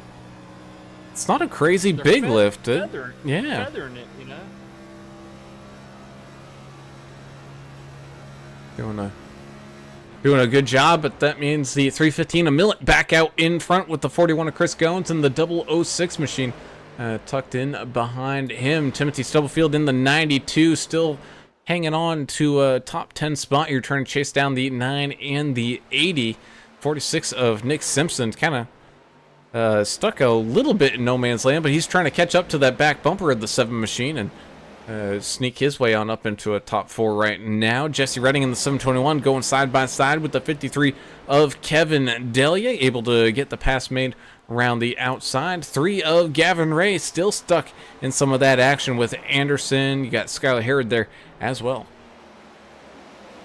It's not a crazy They're big lift. Feathering it, you know. Doing a good job, but that means the 315 of Millet back out in front with the 41 of Chris Goins and the 006 machine tucked in behind him. Timothy Stubblefield in the 92, still hanging on to a top 10 spot. You're trying to chase down the 9 and the 80. 46 of Nick Simpson kind of stuck a little bit in no man's land, but he's trying to catch up to that back bumper of the 7 machine and sneak his way on up into a top 4 right now. Jesse Redding in the 721 going side by side with the 53 of Kevin Delia, able to get the pass made around the outside. 3 of Gavin Ray still stuck in some of that action with Anderson. You got Skylar Herod there as well.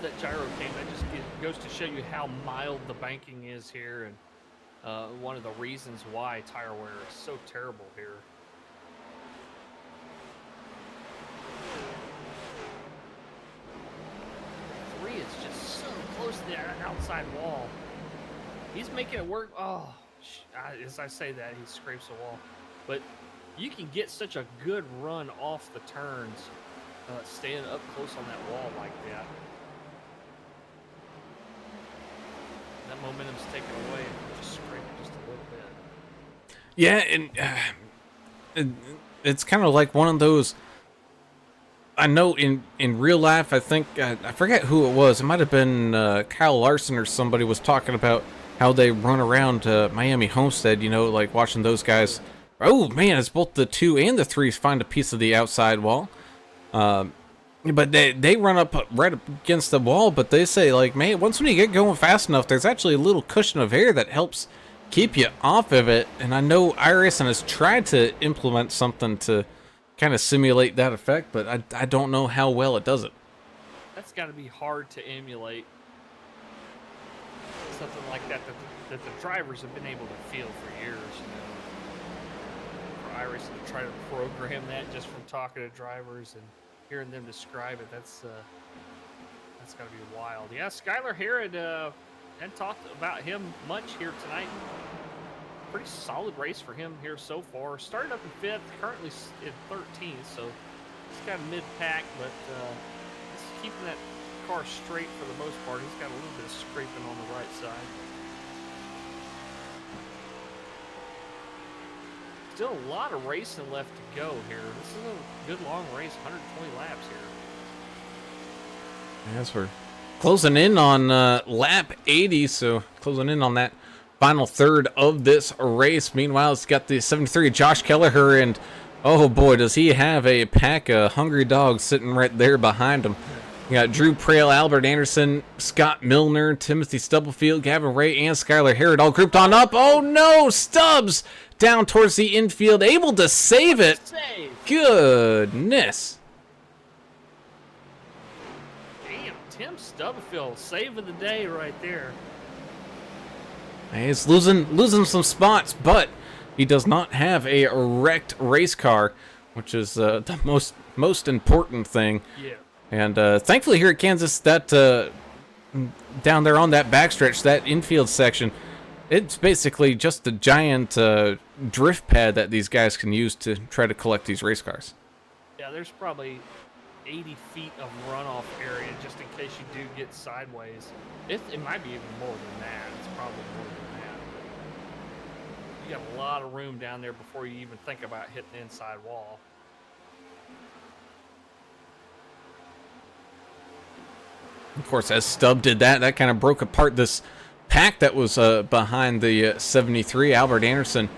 That gyro came, that just goes to show you how mild the banking is here, and one of the reasons why tire wear is so terrible here. Three is just so close to the outside wall. He's making it work. Oh, as I say that, he scrapes the wall. But you can get such a good run off the turns, staying up close on that wall like that. That momentum's taken away and just scrape just a little bit. Yeah, and it's kind of like one of those. I know in real life, I think I forget who it was. It might have been Kyle Larson or somebody was talking about how they run around Miami Homestead. You know, like watching those guys. Oh man, it's both the 2 and the 3s find a piece of the outside wall. But they run up right up against the wall, but they say, like, man, once when you get going fast enough, there's actually a little cushion of air that helps keep you off of it. And I know iRacing has tried to implement something to kind of simulate that effect, but I don't know how well it does it. That's got to be hard to emulate. something like that that the drivers have been able to feel for years. You know, for iRacing to try to program that just from talking to drivers and hearing them describe it, that's got to be wild. Yeah, Skylar Herod, hadn't talked about him much here tonight. Pretty solid race for him here so far. Started up in 5th, currently in 13th, so he's got a mid-pack, but he's keeping that car straight for the most part. He's got a little bit of scraping on the right side. Still a lot of racing left to go here. This is a good long race, 120 laps here. As we're closing in on lap 80, so closing in on that final third of this race. Meanwhile, it's got the 73 Josh Kelleher, and oh boy, does he have a pack of hungry dogs sitting right there behind him. You got Drew Prail, Albert Anderson, Scott Milner, Timothy Stubblefield, Gavin Ray, and Skylar Herod all grouped on up. Oh no, Stubbs down towards the infield, able to save it. Goodness. Damn, Tim Stubblefield saving the day right there. He's losing some spots, but he does not have a wrecked race car, which is the most important thing. Yeah. And thankfully here at Kansas, that down there on that backstretch, that infield section, it's basically just a giant drift pad that these guys can use to try to collect these race cars. Yeah, there's probably 80 feet of runoff area just in case you do get sideways. It might be even more than that. It's probably more than that. You got a lot of room down there before you even think about hitting the inside wall. Of course, as Stubb did that kind of broke apart this pack that was behind the 73. Albert Anderson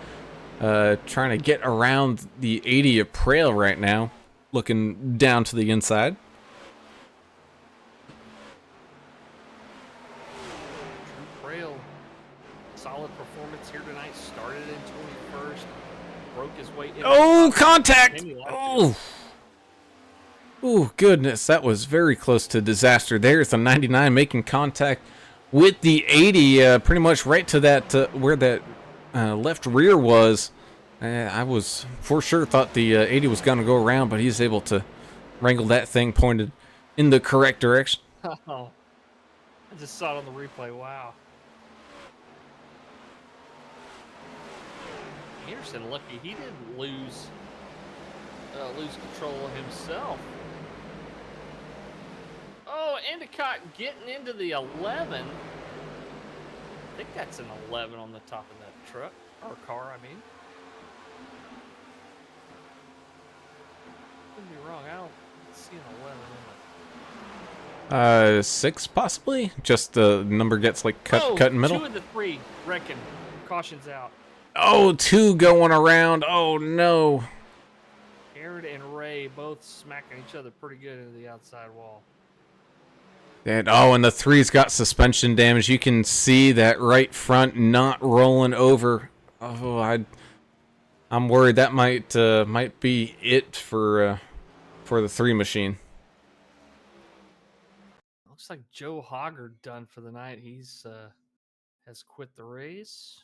trying to get around the 80 of Prail right now, looking down to the inside. Drew Prail, solid performance here tonight. Started in 21st, broke his way in. Oh, contact! Oh. Oh, goodness, that was very close to disaster. There's the 99 making contact with the 80, pretty much right to that where that left rear was. I was for sure thought the 80 was going to go around, but he's able to wrangle that thing pointed in the correct direction. Oh, I just saw it on the replay. Wow. Anderson lucky he didn't lose control of himself. Oh, Endicott getting into the 11. I think that's an 11 on the top of that truck, or car, I mean. Could be wrong. I don't see an 11 in it. 6 possibly. Just the number gets like cut in the middle. 2 of the 3, reckon. Caution's out. Oh, 2 going around. Oh no. Aaron and Ray both smacking each other pretty good into the outside wall. And the 3's got suspension damage. You can see that right front not rolling over. Oh, I'm worried that might be it for the 3 machine. Looks like Joe Hoggard done for the night. He's has quit the race.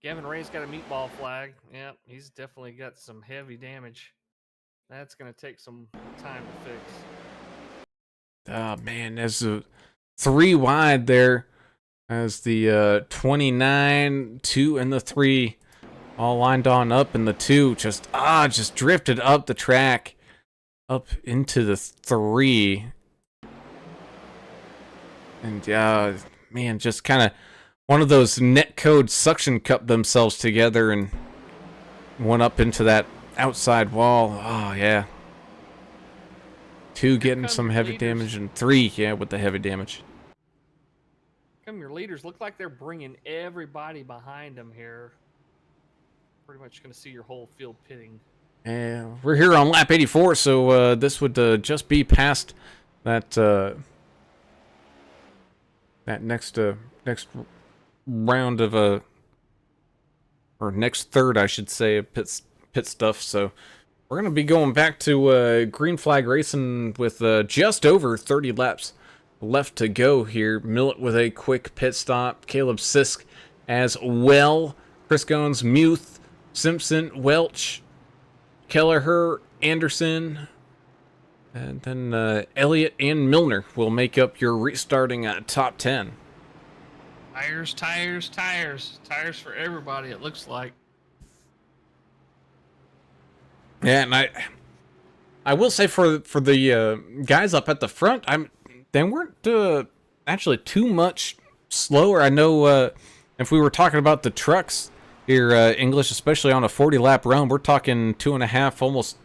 Gavin Ray's got a meatball flag. Yeah, he's definitely got some heavy damage. That's going to take some time to fix. Oh, man, there's a 3 wide there as the 29, 2, and the 3 all lined on up, and the 2 just drifted up the track up into the 3. And, man, just kind of one of those netcode suction cup themselves together and went up into that outside wall. Oh, yeah. 2 getting some heavy damage, and 3, with the heavy damage. Come your leaders look like they're bringing everybody behind them here. Pretty much going to see your whole field pitting. Yeah, we're here on lap 84, so this would just be past that next round of or next third, I should say, of pit stuff. So we're going to be going back to green flag racing with just over 30 laps left to go here. Millett with a quick pit stop. Caleb Sisk as well. Chris Goins, Muth, Simpson, Welch, Kelleher, Anderson, and then Elliott and Milner will make up your restarting top 10. Tires, tires, tires. Tires for everybody, it looks like. Yeah, and I will say for the guys up at the front, they weren't actually too much slower. I know if we were talking about the trucks here, English, especially on a 40-lap run, we're talking 2.5, almost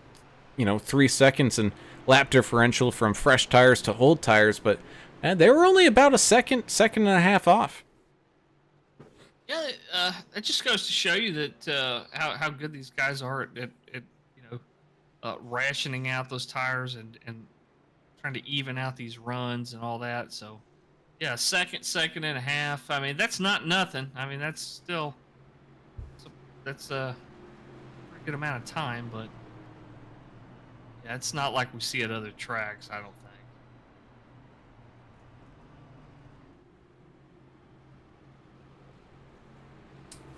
3 seconds in lap differential from fresh tires to old tires, but they were only about a second and a half off. Yeah, it just goes to show you that how good these guys are at rationing out those tires and trying to even out these runs and all that. So, yeah, second and a half. I mean, that's not nothing. I mean, that's still that's a pretty good amount of time, but yeah, it's not like we see at other tracks, I don't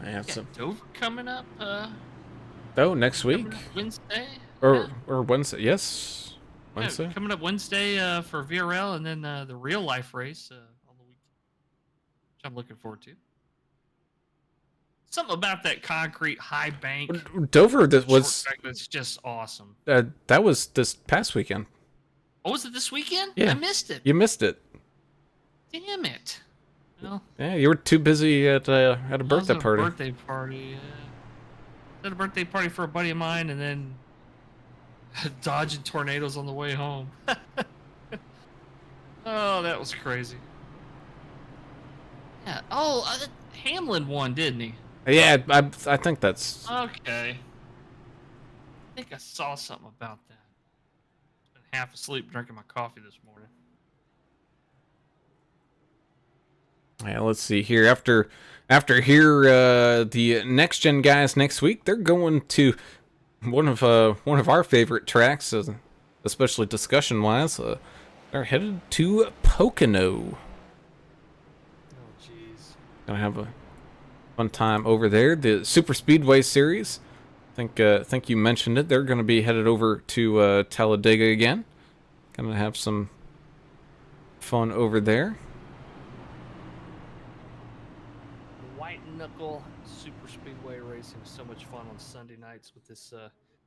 think. Yeah, so Dover coming up. next week Wednesday. or Wednesday? Yes, Wednesday. Yeah, coming up Wednesday for VRL, and then the real life race on the weekend, which I'm looking forward to. Something about that concrete high bank Dover was that's just awesome. that was this past weekend. Oh, was it this weekend? Yeah. I missed it. You missed it. Damn it. Well, Yeah, you were too busy at a birthday party. Birthday party. At a birthday party for a buddy of mine, and then dodging tornadoes on the way home. Oh, that was crazy. Yeah. Oh, Hamlin won, didn't he? Yeah, I think that's Okay. I think I saw something about that. Been half asleep drinking my coffee this morning. yeah. Let's see here. After here, the next gen guys next week, they're going to one of our favorite tracks, especially discussion wise. They're headed to Pocono. Oh, jeez. Gonna have a fun time over there. The Super Speedway Series. I think you mentioned it. They're going to be headed over to Talladega again. Gonna have some fun over there. White knuckle super speedway racing is so much fun on Sunday nights with this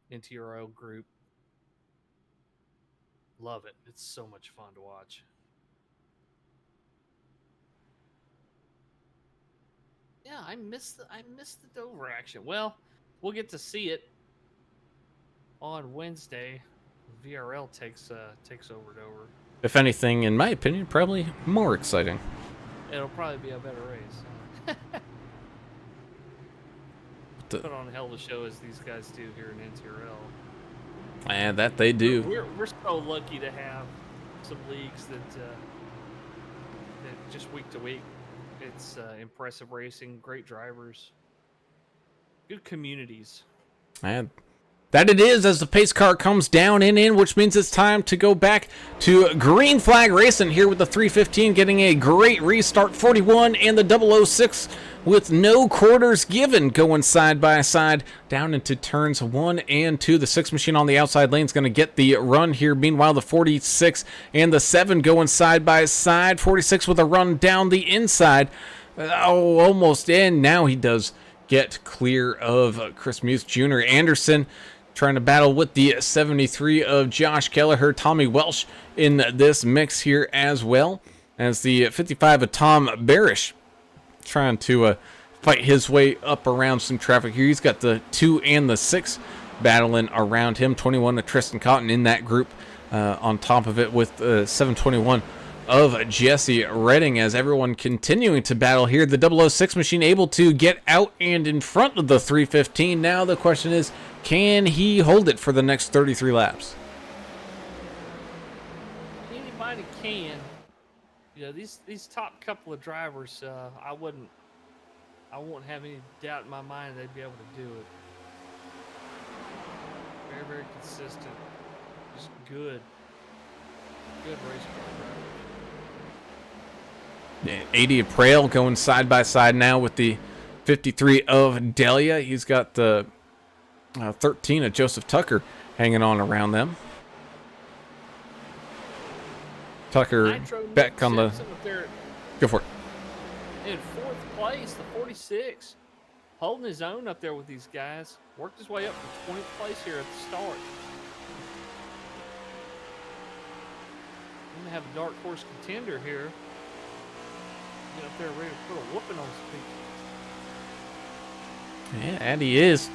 NTRL group. Love it. It's so much fun to watch. Yeah, I missed the Dover action. Well, we'll get to see it on Wednesday. VRL takes over Dover. If anything, in my opinion, probably more exciting. It'll probably be a better race. Put on a hell of a show as these guys do here in NTRL. And that they do. We're so lucky to have some leagues that just week to week, it's impressive racing, great drivers, good communities. And that it is as the pace car comes down and in, which means it's time to go back to green flag racing here with the 315 getting a great restart. 41 and the 006 with no quarters given, going side by side down into turns 1 and 2. The 6 machine on the outside lane is going to get the run here. Meanwhile, the 46 and the 7 going side by side. 46 with a run down the inside. Almost in. Now he does get clear of Chris Muth Jr. Anderson trying to battle with the 73 of Josh Kelleher. Tommy Welsh in this mix here as well as the 55 of Tom Barish trying to fight his way up around some traffic here. He's got the 2 and the 6 battling around him. 21 of Tristan Cotton in that group on top of it with 721 of Jesse Redding as everyone continuing to battle here. The 006 machine able to get out and in front of the 315. Now the question is, can he hold it for the next 33 laps? Anybody can. You know, these top couple of drivers, I won't have any doubt in my mind they'd be able to do it. Very, very consistent. Just good race car drivers. Yeah, 80 of Prail going side by side now with the 53 of Delia. He's got the 13 of Joseph Tucker hanging on around them. Tucker Nitro back Nick on the... Simpson up there Go for it. in 4th place, the 46. Holding his own up there with these guys. Worked his way up to 20th place here at the start. I'm going to have a dark horse contender here. Get up there ready to put a whooping on some people. Yeah, and he is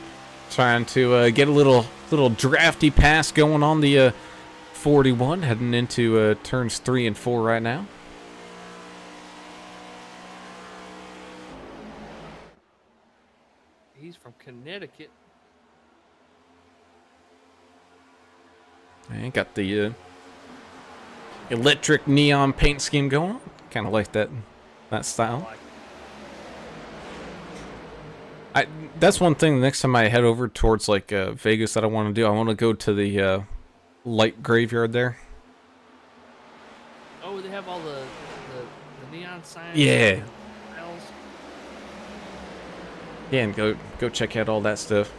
trying to get a little drafty pass going on the 41, heading into turns 3 and 4 right now. He's from Connecticut. And got the electric neon paint scheme going on. Kind of like that style. That's one thing. The next time I head over towards like Vegas that I want to do, I want to go to the light graveyard there. Oh, they have all the neon signs. Yeah. Bells. Yeah, and go check out all that stuff.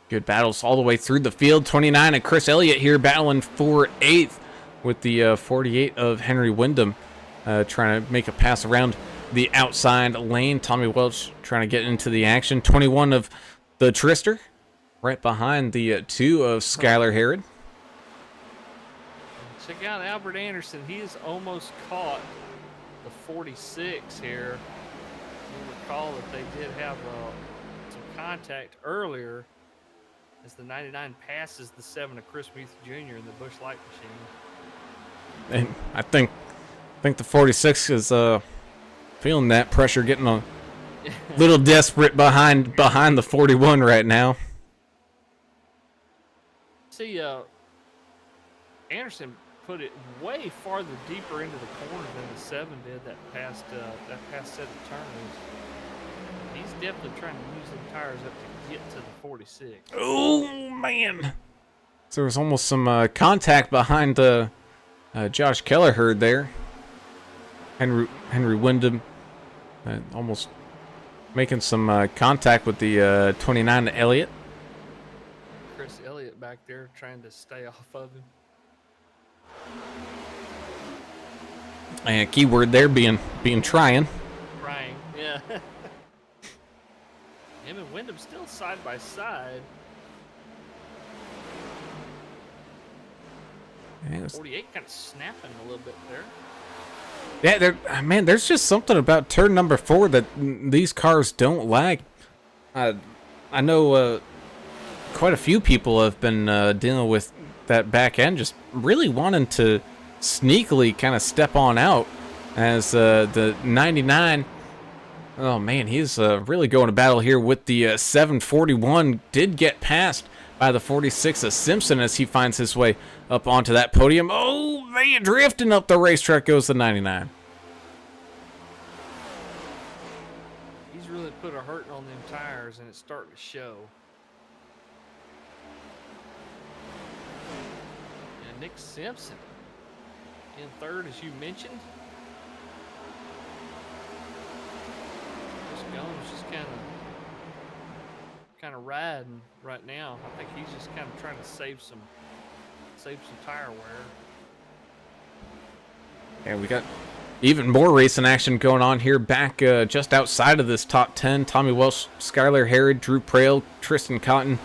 Good battles all the way through the field. 29 and Chris Elliott here battling for 8th with the 48 of Henry Wyndham trying to make a pass around the outside lane. Tommy Welch trying to get into the action. 21 of the Trister right behind the 2 of Skylar Herod. Check out Albert Anderson. He has almost caught the 46 here. You'll recall that they did have some contact earlier as the 99 passes the 7 of Chris Muth Jr. in the Busch Light Machine. And I think the 46 is feeling that pressure, getting a little desperate behind the 41 right now. See, Anderson put it way farther deeper into the corner than the 7 did that past set of turns. He's definitely trying to use the tires up to get to the 46. Oh man! So there was almost some contact behind the Josh Kelleher there. Henry Wyndham almost making some contact with the 29 Elliott. Chris Elliott back there trying to stay off of him. And keyword there being trying. Trying, yeah. Him and Wyndham still side by side. Yeah, 48 kind of snapping a little bit there. Yeah, man, there's just something about turn number 4 that these cars don't lag. I know quite a few people have been dealing with that back end, just really wanting to sneakily kind of step on out as the 99. Oh man, he's really going to battle here with the 741. Did get passed by the 46 of Simpson as he finds his way up onto that podium. Oh man, drifting up the racetrack goes the 99. He's really put a hurting on them tires, and it's starting to show. And Nick Simpson in 3rd, as you mentioned. Gomes just kind of riding right now. I think he's just kind of trying to save some tire wear. And we got even more racing action going on here back just outside of this top 10. Tommy Welsh, Skylar Herod, Drew Prail, Tristan Cotton,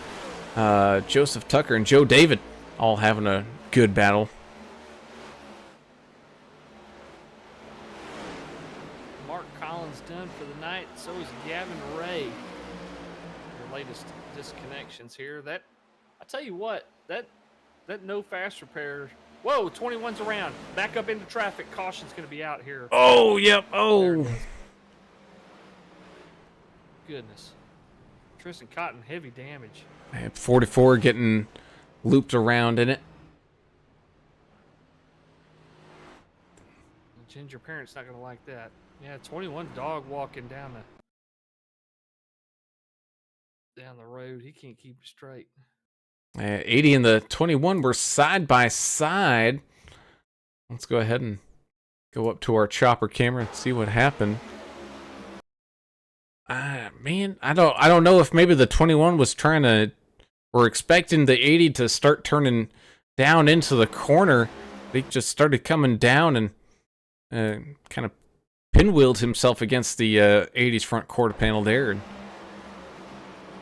Joseph Tucker, and Joe David all having a good battle. Mark Collins done for the night. So is Gavin Ray. Your latest disconnections here. That I tell you what, that no fast repair. Whoa, 21's around. Back up into traffic. Caution's going to be out here. Oh, yep. Oh. Goodness. Tristan Cotton, heavy damage. 44 getting looped around in it. Ginger parent's not going to like that. Yeah, 21 dog walking down the road. He can't keep it straight. 80 and the 21 were side by side. Let's go ahead and go up to our chopper camera and see what happened. Man, I don't know if maybe the 21 was we're expecting the 80 to start turning down into the corner. They just started coming down and kind of pinwheeled himself against the 80's front quarter panel there. And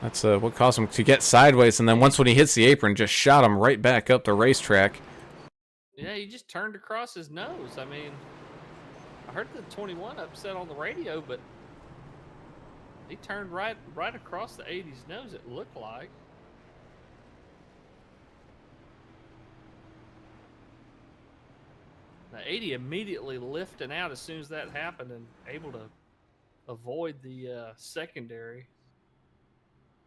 that's what caused him to get sideways. And then once when he hits the apron, just shot him right back up the racetrack. Yeah, he just turned across his nose. I mean, I heard the 21 upset on the radio, but he turned right across the 80's nose, it looked like. The 80 immediately lifting out as soon as that happened and able to avoid the secondary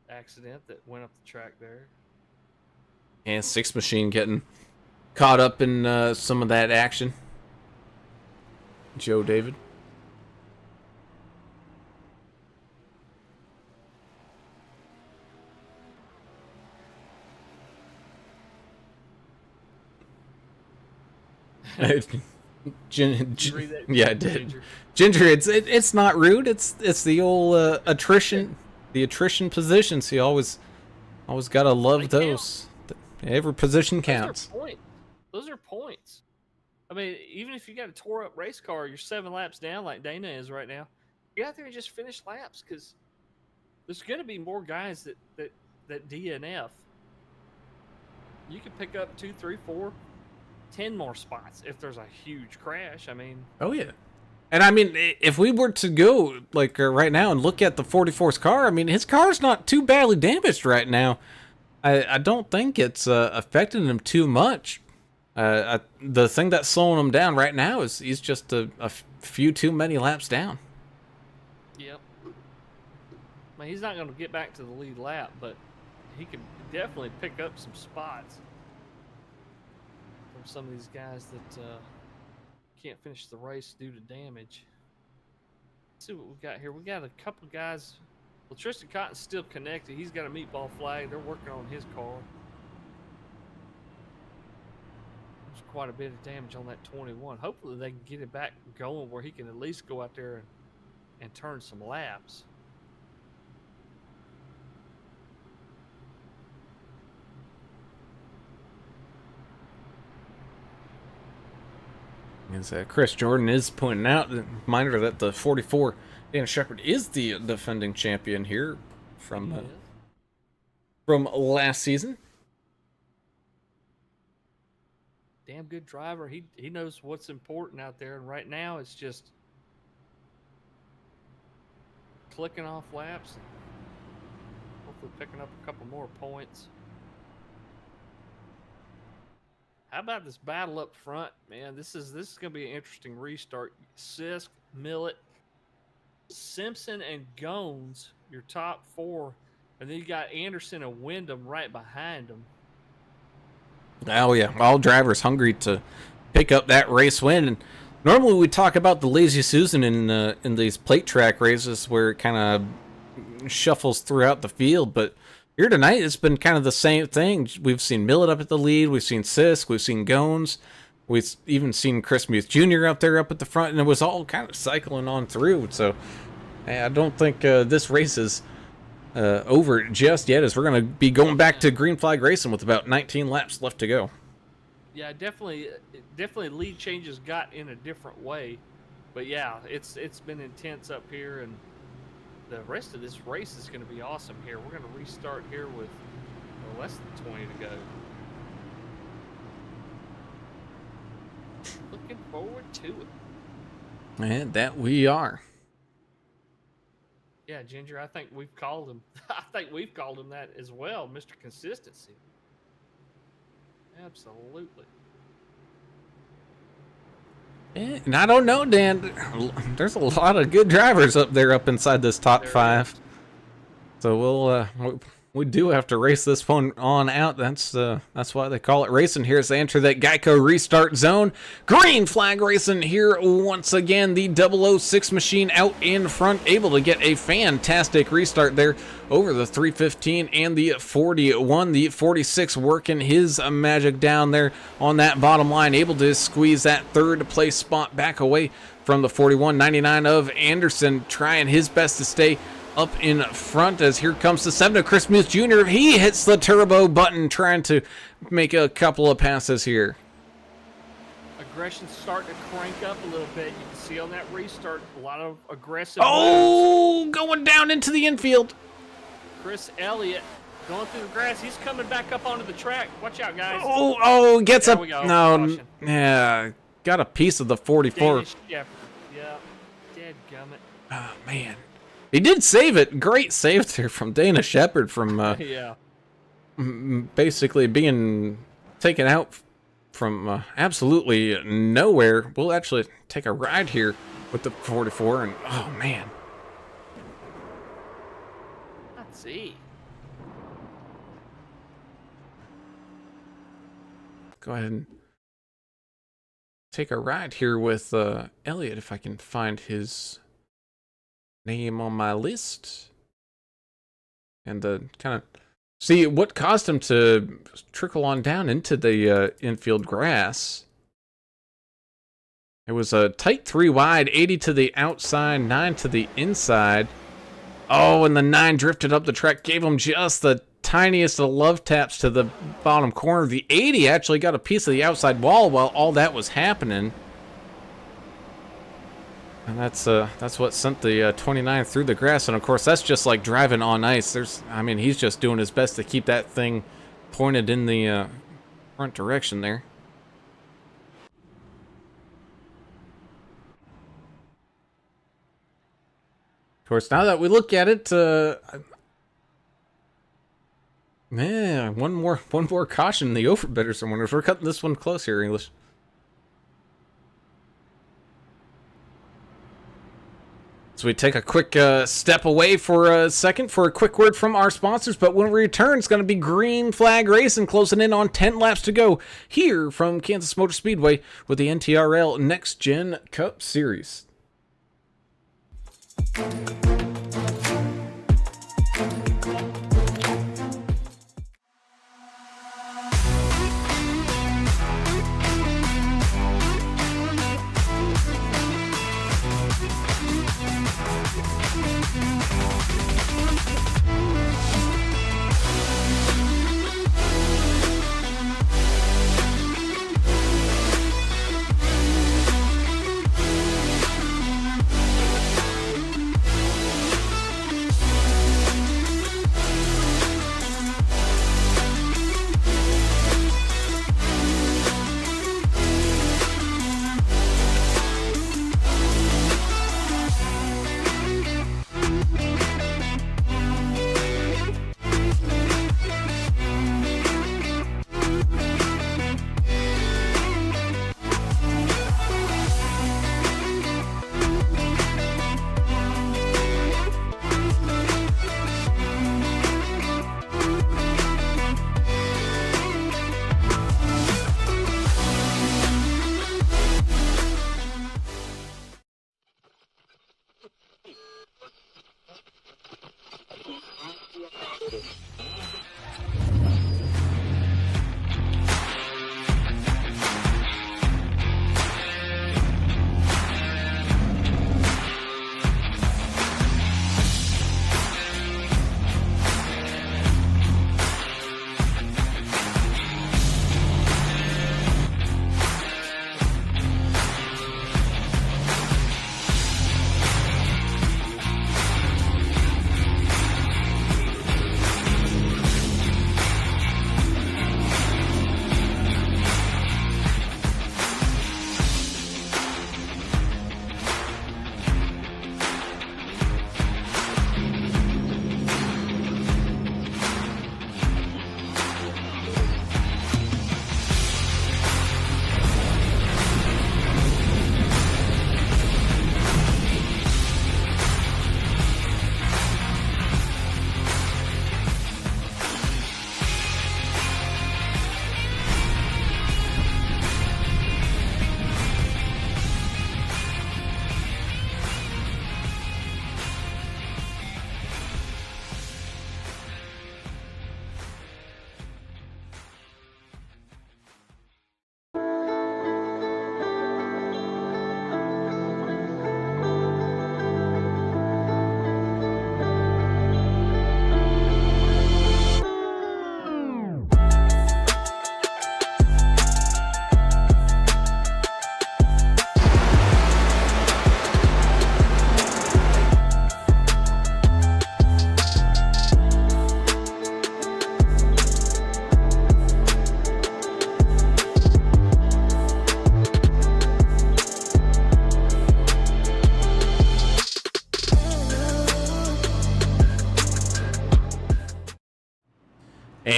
accident that went up the track there. And Six Machine getting caught up in some of that action. Joe David. Yeah, I did. Ginger, it's not rude. It's the old attrition, the attrition positions. You always gotta love those. Every position counts. Those are points. I mean, even if you got a tore up race car, you're 7 laps down like Dana is right now. Get out there and just finish laps because there's gonna be more guys that DNF. You can pick up 2, 3, 4. 10 more spots if there's a huge crash. I mean, oh yeah. And I mean, if we were to go like right now and look at the 44's car, I mean, his car's not too badly damaged right now. I don't think it's affecting him too much. The thing that's slowing him down right now is he's just a few too many laps down. Yep. I mean, he's not going to get back to the lead lap, but he can definitely pick up some spots from some of these guys that can't finish the race due to damage. Let's see what we got here. We got a couple guys. Well, Tristan Cotton's still connected. He's got a meatball flag. They're working on his car. There's quite a bit of damage on that 21. Hopefully they can get it back going where he can at least go out there and turn some laps. As Chris Jordan is pointing out, a reminder that the 44 Dana Shepherd is the defending champion here from last season. Damn good driver. He knows what's important out there, and right now it's just clicking off laps and hopefully picking up a couple more points. How about this battle up front, man? This is going to be an interesting restart. Sisk, Millett, Simpson, and Gones, your top 4. And then you got Anderson and Wyndham right behind them. Oh, yeah. All drivers hungry to pick up that race win. And normally we talk about the Lazy Susan in these plate track races where it kind of shuffles throughout the field, but here tonight, it's been kind of the same thing. We've seen Millett up at the lead. We've seen Sisk. We've seen Gones. We've even seen Chris Muth Jr. up there up at the front, and it was all kind of cycling on through. So I don't think this race is over just yet, as we're going to be going back to green flag racing with about 19 laps left to go. Yeah, definitely lead changes got in a different way. But yeah, it's been intense up here, and the rest of this race is going to be awesome here. We're going to restart here with less than 20 to go. Looking forward to it. And that we are. Yeah, Ginger, I think we've called him. I think we've called him that as well, Mr. Consistency. Absolutely. And I don't know, Dan. There's a lot of good drivers up there, up inside this top 5. So We do have to race this one on out. That's why they call it racing here as they enter that Geico restart zone. Green flag racing here once again. The 006 machine out in front, able to get a fantastic restart there over the 315 and the 41. The 46 working his magic down there on that bottom line, able to squeeze that third place spot back away from the 41. 99 of Anderson trying his best to stay up in front as here comes the 7 of Chris Muth Jr. He hits the turbo button trying to make a couple of passes here. Aggression's starting to crank up a little bit. You can see on that restart a lot of aggressive Oh, moves. going down into the infield. Chris Elliott going through the grass. He's coming back up onto the track. Watch out, guys. Oh, gets There up. we go. No, Caution. yeah, got a piece of the 44. Danish Shepherd. Yeah, dead gummit. Oh, man. He did save it. Great save there from Dana Shepard from Yeah. basically being taken out from absolutely nowhere. We'll actually take a ride here with the 44, and oh, man. Let's see. Go ahead and take a ride here with Elliot if I can find his name on my list, and kind of see what caused him to trickle on down into the infield grass. It was a tight 3 wide, 80 to the outside, 9 to the inside. Oh, and the 9 drifted up the track, gave him just the tiniest of love taps to the bottom corner. The 80 actually got a piece of the outside wall while all that was happening. And that's what sent the 29 through the grass. And of course, that's just like driving on ice. He's just doing his best to keep that thing pointed in the front direction there. Of course, now that we look at it, man, one more caution in the overbidders. I wonder if we're cutting this one close here, English. So we take a quick step away for a second for a quick word from our sponsors, but when we return, it's going to be Green Flag Racing closing in on 10 laps to go here from Kansas Motor Speedway with the NTRL Next Gen Cup Series.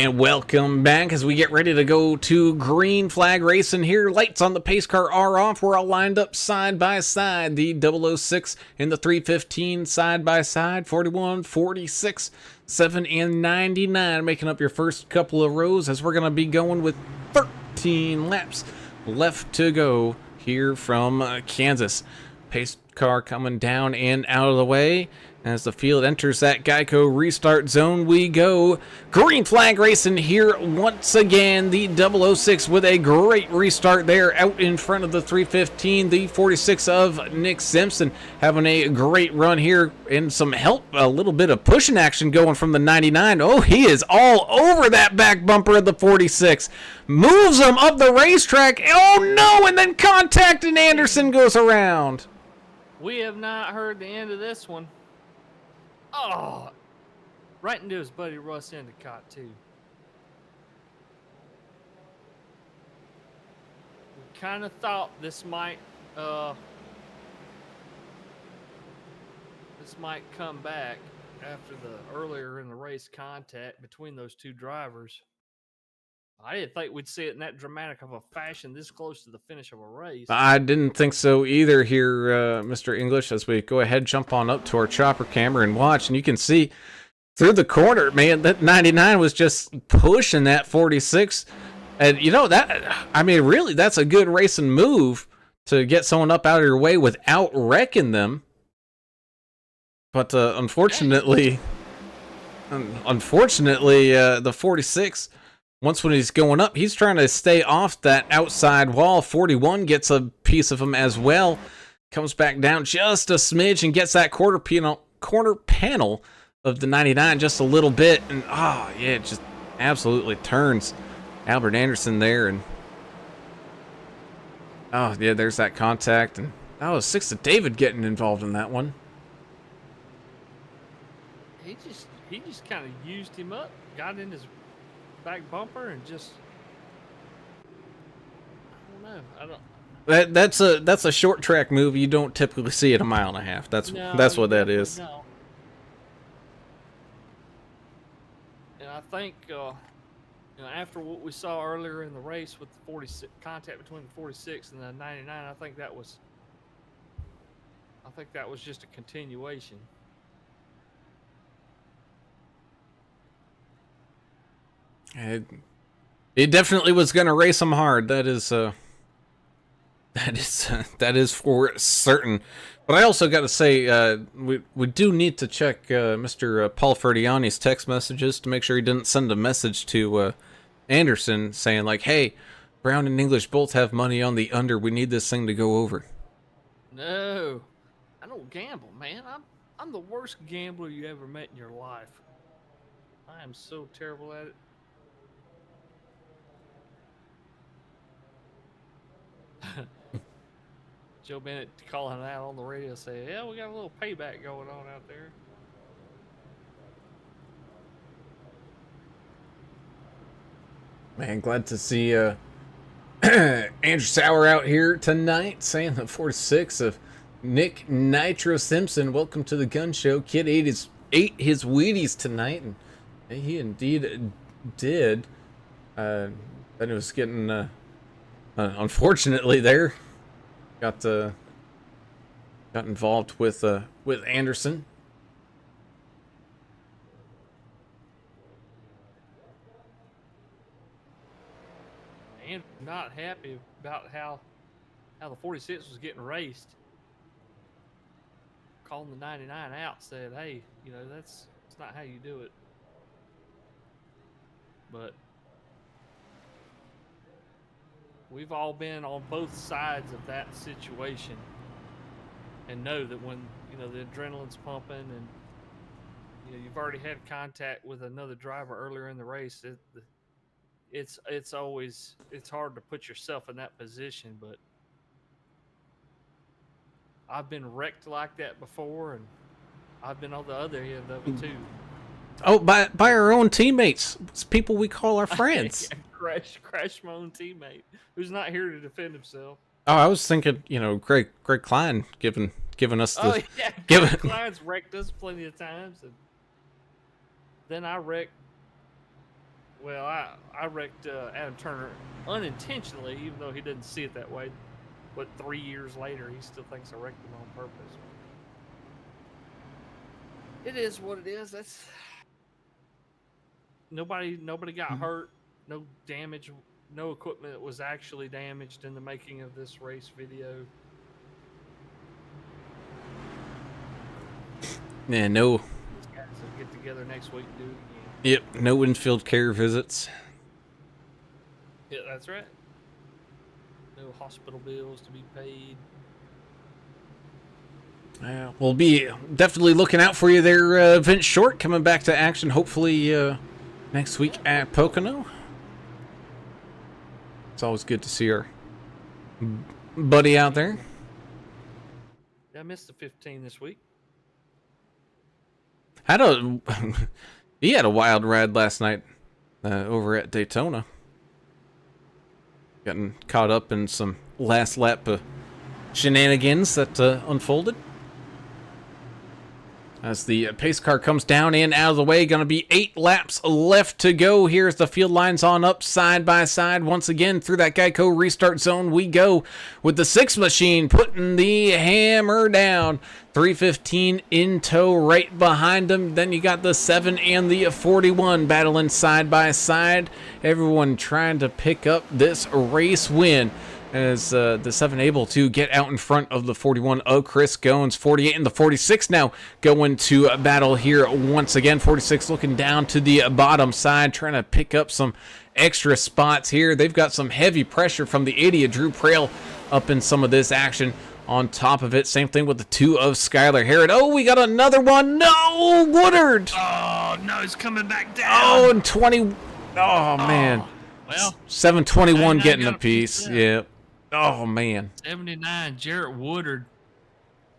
And welcome back as we get ready to go to green flag racing here. Lights on the pace car are off. We're all lined up side by side. The 006 and the 315 side by side. 41, 46, 7, and 99 making up your first couple of rows as we're going to be going with 13 laps left to go here from Kansas. Pace car coming down and out of the way. As the field enters that Geico restart zone, we go. Green flag racing here once again. The 006 with a great restart there out in front of the 315. The 46 of Nick Simpson having a great run here and some help, a little bit of pushing action going from the 99. Oh, he is all over that back bumper of the 46. Moves him up the racetrack. Oh no, and then contact and Anderson goes around. We have not heard the end of this one. Oh, right into his buddy Russ Endicott, too. We kind of thought this might come back after the earlier in the race contact between those two drivers. I didn't think we'd see it in that dramatic of a fashion this close to the finish of a race. I didn't think so either here, Mr. English, as we go ahead, jump on up to our chopper camera and watch. And you can see through the corner, man, that 99 was just pushing that 46. And, you know, really, that's a good racing move to get someone up out of your way without wrecking them. But unfortunately, the 46... once when he's going up, he's trying to stay off that outside wall. 41 gets a piece of him as well. Comes back down just a smidge and gets that corner panel of the 99 just a little bit. And, it just absolutely turns Albert Anderson there. And, there's that contact. And, 6 to David getting involved in that one. He just kind of used him up, got in his back bumper and just I don't know. That's a short track move. You don't typically see at a mile and a half. That's what that is. No. And I think after what we saw earlier in the race with the 46 contact between the 46 and the 99, I think that was just a continuation. It definitely was going to race him hard. That is for certain. But I also got to say, we do need to check Mr. Paul Ferdiani's text messages to make sure he didn't send a message to Anderson saying like, "Hey, Brown and English both have money on the under. We need this thing to go over." No, I don't gamble, man. I'm the worst gambler you ever met in your life. I am so terrible at it. Joe Bennett calling out on the radio saying, "Yeah, we got a little payback going on out there." Man, glad to see Andrew Sauer out here tonight, saying the 46 of Nick Nitro Simpson. Welcome to the gun show. Kid ate his Wheaties tonight, and he indeed did. But it was getting unfortunately there got involved with Anderson. And not happy about how the 46 was getting raced. Calling the 99 out, said, "Hey, that's not how you do it." But we've all been on both sides of that situation and know that when, the adrenaline's pumping and, you've already had contact with another driver earlier in the race, it's hard to put yourself in that position. But I've been wrecked like that before, and I've been on the other end of it too. Oh, by our own teammates. It's people we call our friends. Crash my own teammate who's not here to defend himself. Oh, I was thinking, Greg Klein giving us the. Oh yeah, Greg Klein's wrecked us plenty of times, and then I wrecked Well, I wrecked Adam Turner unintentionally, even though he didn't see it that way. But 3 years later, he still thinks I wrecked him on purpose. It is what it is. That's nobody got hurt, no damage, no equipment was actually damaged in the making of this race video. Yeah, no. These guys will get together next week and do it again. Yep, no infield care visits. Yeah, that's right. No hospital bills to be paid. We'll be definitely looking out for you there, Vince Short, coming back to action hopefully next week at Pocono. It's always good to see our buddy out there. Yeah, I missed the 15 this week. He had a wild ride last night over at Daytona. Getting caught up in some last lap shenanigans that unfolded. As the pace car comes down and out of the way, going to be 8 laps left to go. Here's the field lines on up side by side. Once again, through that Geico restart zone we go with the 6 machine putting the hammer down. 315 in tow right behind them. Then you got the 7 and the 41 battling side by side. Everyone trying to pick up this race win. As the 7 able to get out in front of the 41 of Chris Goins. 48 and the 46 now going to battle here once again. 46 looking down to the bottom side, trying to pick up some extra spots here. They've got some heavy pressure from the 80 of Drew Prail up in some of this action. On top of it, same thing with the 2 of Skylar Harrod. Oh, we got another one. No, Woodard. Oh, no, he's coming back down. Oh, and 20. Oh, man. Well, 721 getting a got a piece. piece, Yeah. Oh, man. 79, Jarrett Woodard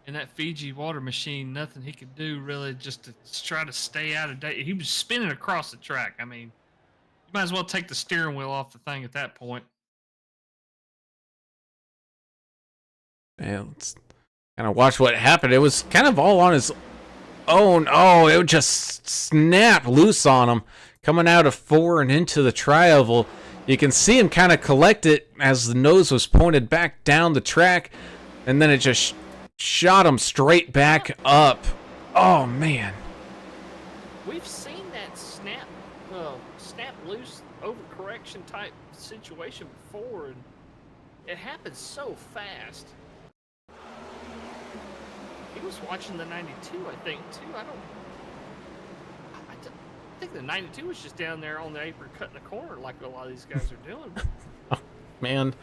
in that Fiji water machine. Nothing he could do really just to try to stay out of date. He was spinning across the track. I mean, you might as well take the steering wheel off the thing at that point. Yeah, let's kind of watch what happened. It was kind of all on his own. Oh, it would just snap loose on him. Coming out of 4 and into the tri-oval. You can see him kind of collect it as the nose was pointed back down the track, and then it just shot him straight back up. Oh, man. We've seen that snap loose overcorrection type situation before, and it happens so fast. He was watching the 92, I think, too. I think the 92 was just down there on the apron cutting the corner like a lot of these guys are doing. Oh, man.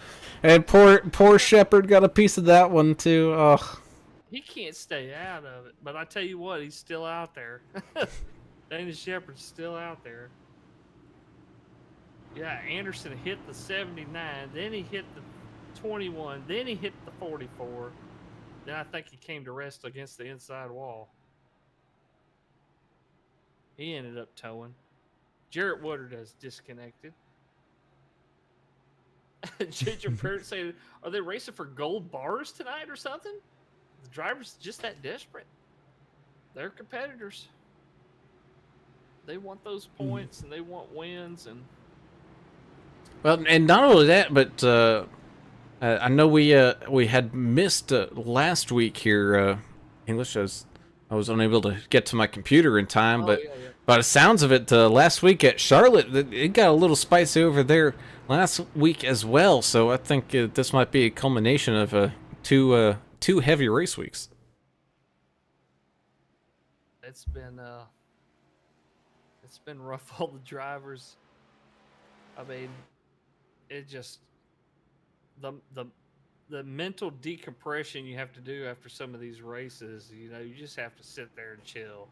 And poor Shepard got a piece of that one, too. Oh. He can't stay out of it, but I tell you what, he's still out there. Dana Shepard's still out there. Yeah, Anderson hit the 79, then he hit the 21, then he hit the 44. Then I think he came to rest against the inside wall. He ended up towing. Jarrett Woodard has disconnected. Ginger Parrott saying, are they racing for gold bars tonight or something? The driver's just that desperate. They're competitors. They want those points and they want wins. And Well, and not only that, but I know we had missed last week here, English, as I was unable to get to my computer in time, but by the sounds of it, last week at Charlotte, it got a little spicy over there last week as well. So I think this might be a culmination of two heavy race weeks. it's been rough. All the drivers. I mean, it just the mental decompression you have to do after some of these races. You know, you just have to sit there and chill.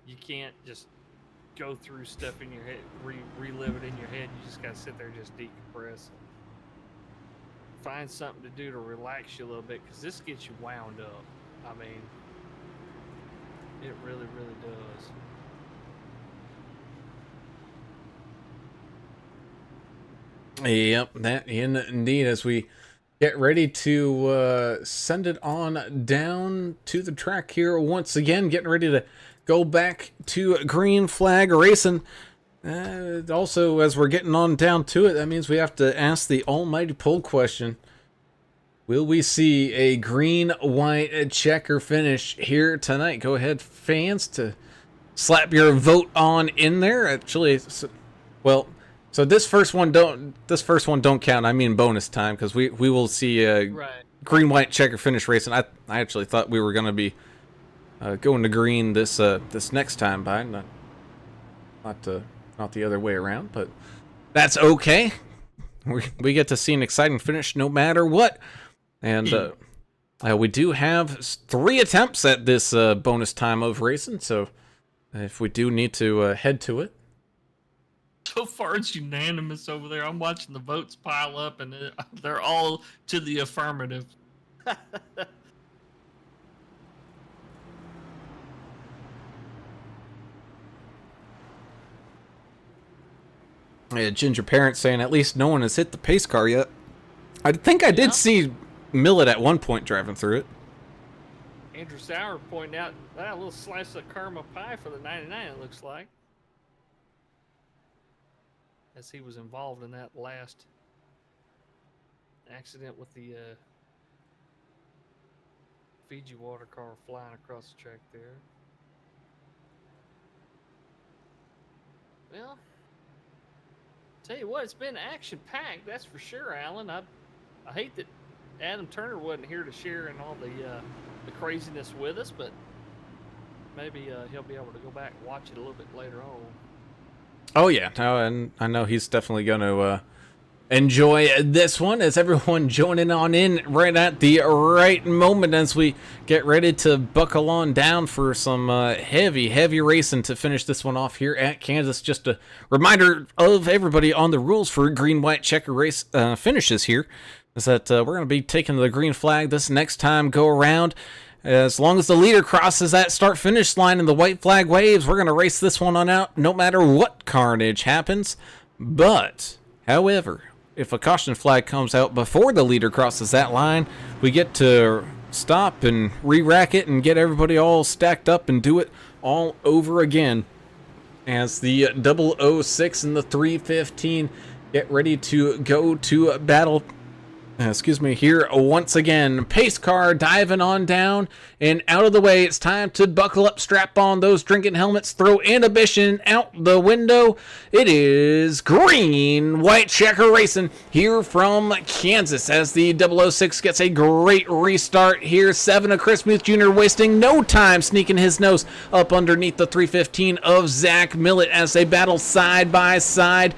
You can't just go through stuff in your head, relive it in your head. You just gotta sit there and just decompress. Find something to do to relax you a little bit, because this gets you wound up. I mean, it really, really does. Yep, that indeed. As we get ready to send it on down to the track here once again, getting ready to go back to green flag racing. Also, as we're getting on down to it, that means we have to ask the almighty poll question. Will we see a green-white checker finish here tonight? Go ahead, fans, to slap your vote on in there. Actually, well, so this first one don't count. I mean bonus time, because we will see a green-white checker finish racing. I actually thought we were going to be going to green this next time by, not the other way around, but that's okay. We get to see an exciting finish no matter what. And we do have 3 attempts at this bonus time of racing, so if we do need to head to it. So far, it's unanimous over there. I'm watching the votes pile up, and they're all to the affirmative. Yeah, Ginger Parent saying at least no one has hit the pace car yet. I think I did see Millet at one point driving through it. Andrew Sauer pointing out that little slice of caramel pie for the 99, it looks like. As he was involved in that last accident with the Fiji water car flying across the track there. Well, tell you what, it's been action-packed, that's for sure, Alan. I hate that Adam Turner wasn't here to share in all the craziness with us, but maybe he'll be able to go back and watch it a little bit later on. Oh yeah, and I know he's definitely going to enjoy this one, as everyone joining on in right at the right moment as we get ready to buckle on down for some heavy racing to finish this one off here at Kansas. Just a reminder of everybody on the rules for green-white checker race finishes here is that we're going to be taking the green flag this next time go around. As long as the leader crosses that start-finish line and the white flag waves, we're going to race this one on out no matter what carnage happens. But, however, if a caution flag comes out before the leader crosses that line, we get to stop and re-rack it and get everybody all stacked up and do it all over again. As the 006 and the 315 get ready to go to battle. Here once again. Pace car diving on down and out of the way. It's time to buckle up, strap on those drinking helmets, throw inhibition out the window. It is green white checker racing here from Kansas as the 006 gets a great restart here. 7 of Chris Muth Jr. wasting no time sneaking his nose up underneath the 315 of Zach Millett as they battle side by side.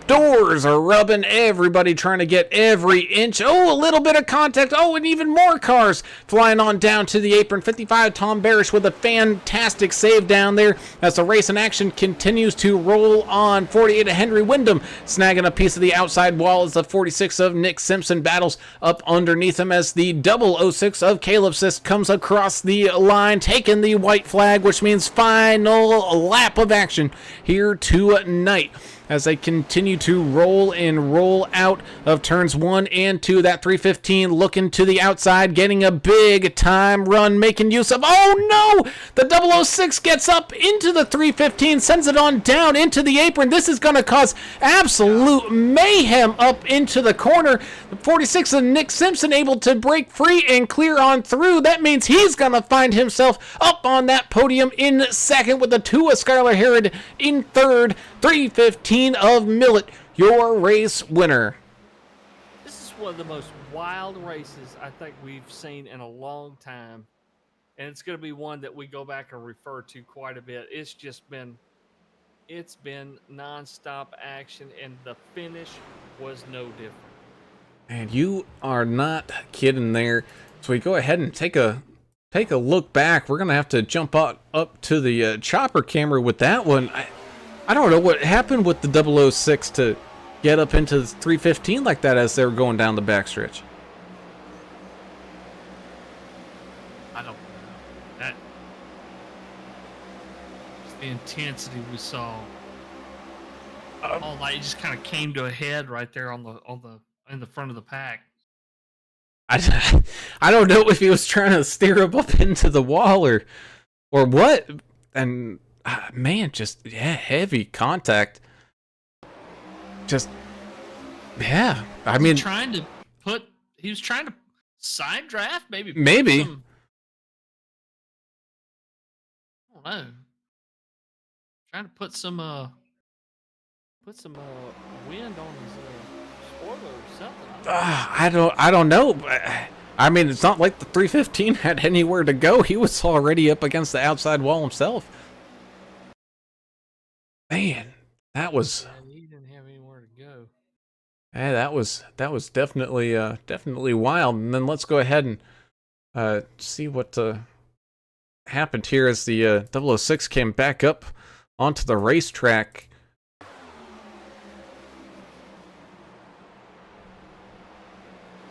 Doors are rubbing, everybody trying to get every inch. Oh, a little bit of contact. Oh, and even more cars flying on down to the apron. 55 Tom Barish with a fantastic save down there as the race in action continues to roll on. 48 of Henry Wyndham snagging a piece of the outside wall as the 46 of Nick Simpson battles up underneath him as the 006 of Caleb Sist comes across the line, taking the white flag, which means final lap of action here tonight. As they continue to roll and roll out of turns 1 and 2. That 315 looking to the outside, getting a big time run, making use of, oh no! The 006 gets up into the 315, sends it on down into the apron. This is going to cause absolute mayhem up into the corner. The 46 of Nick Simpson able to break free and clear on through. That means he's going to find himself up on that podium in second with the 2 of Skylar Herod in third. 315 of Millett, your race winner. This is one of the most wild races I think we've seen in a long time. And it's going to be one that we go back and refer to quite a bit. It's been nonstop action, and the finish was no different. And you are not kidding there. So we go ahead and take a look back. We're going to have to jump up to the chopper camera with that one. I don't know what happened with the 006 to get up into the 315 like that as they were going down the backstretch. I don't know. That the intensity we saw. All that just kind of came to a head right there in the front of the pack. I don't know if he was trying to steer him up into the wall or what. And man, just heavy contact. Just yeah. I mean, he was trying to side draft, maybe. Maybe. Some, I don't know. Trying to put some wind on his spoiler or something. I don't know. I mean, it's not like the 315 had anywhere to go. He was already up against the outside wall himself. Man, that was. He didn't have anywhere to go. Hey, that was definitely wild. And then let's go ahead and see what happened here as the 006 came back up onto the racetrack.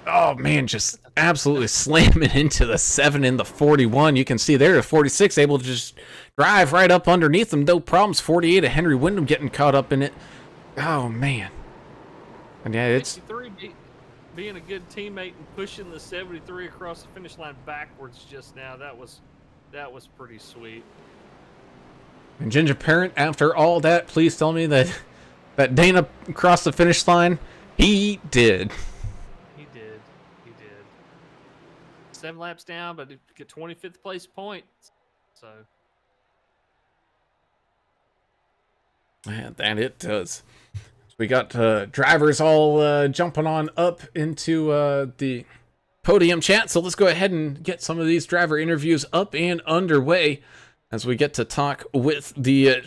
Oh man, just absolutely slamming into the 7 in the 41. You can see there the 46 able to just drive right up underneath them. No problems. 48 of Henry Wyndham getting caught up in it. Oh man. And yeah, it's 53 being a good teammate and pushing the 73 across the finish line backwards just now. That was pretty sweet. And Ginger Parent, after all that, please tell me that Dana crossed the finish line. He did. He did. 7 laps down, but get 25th place point. So. Man, that it does. We got drivers all jumping on up into the podium chat. So let's go ahead and get some of these driver interviews up and underway as we get to talk with the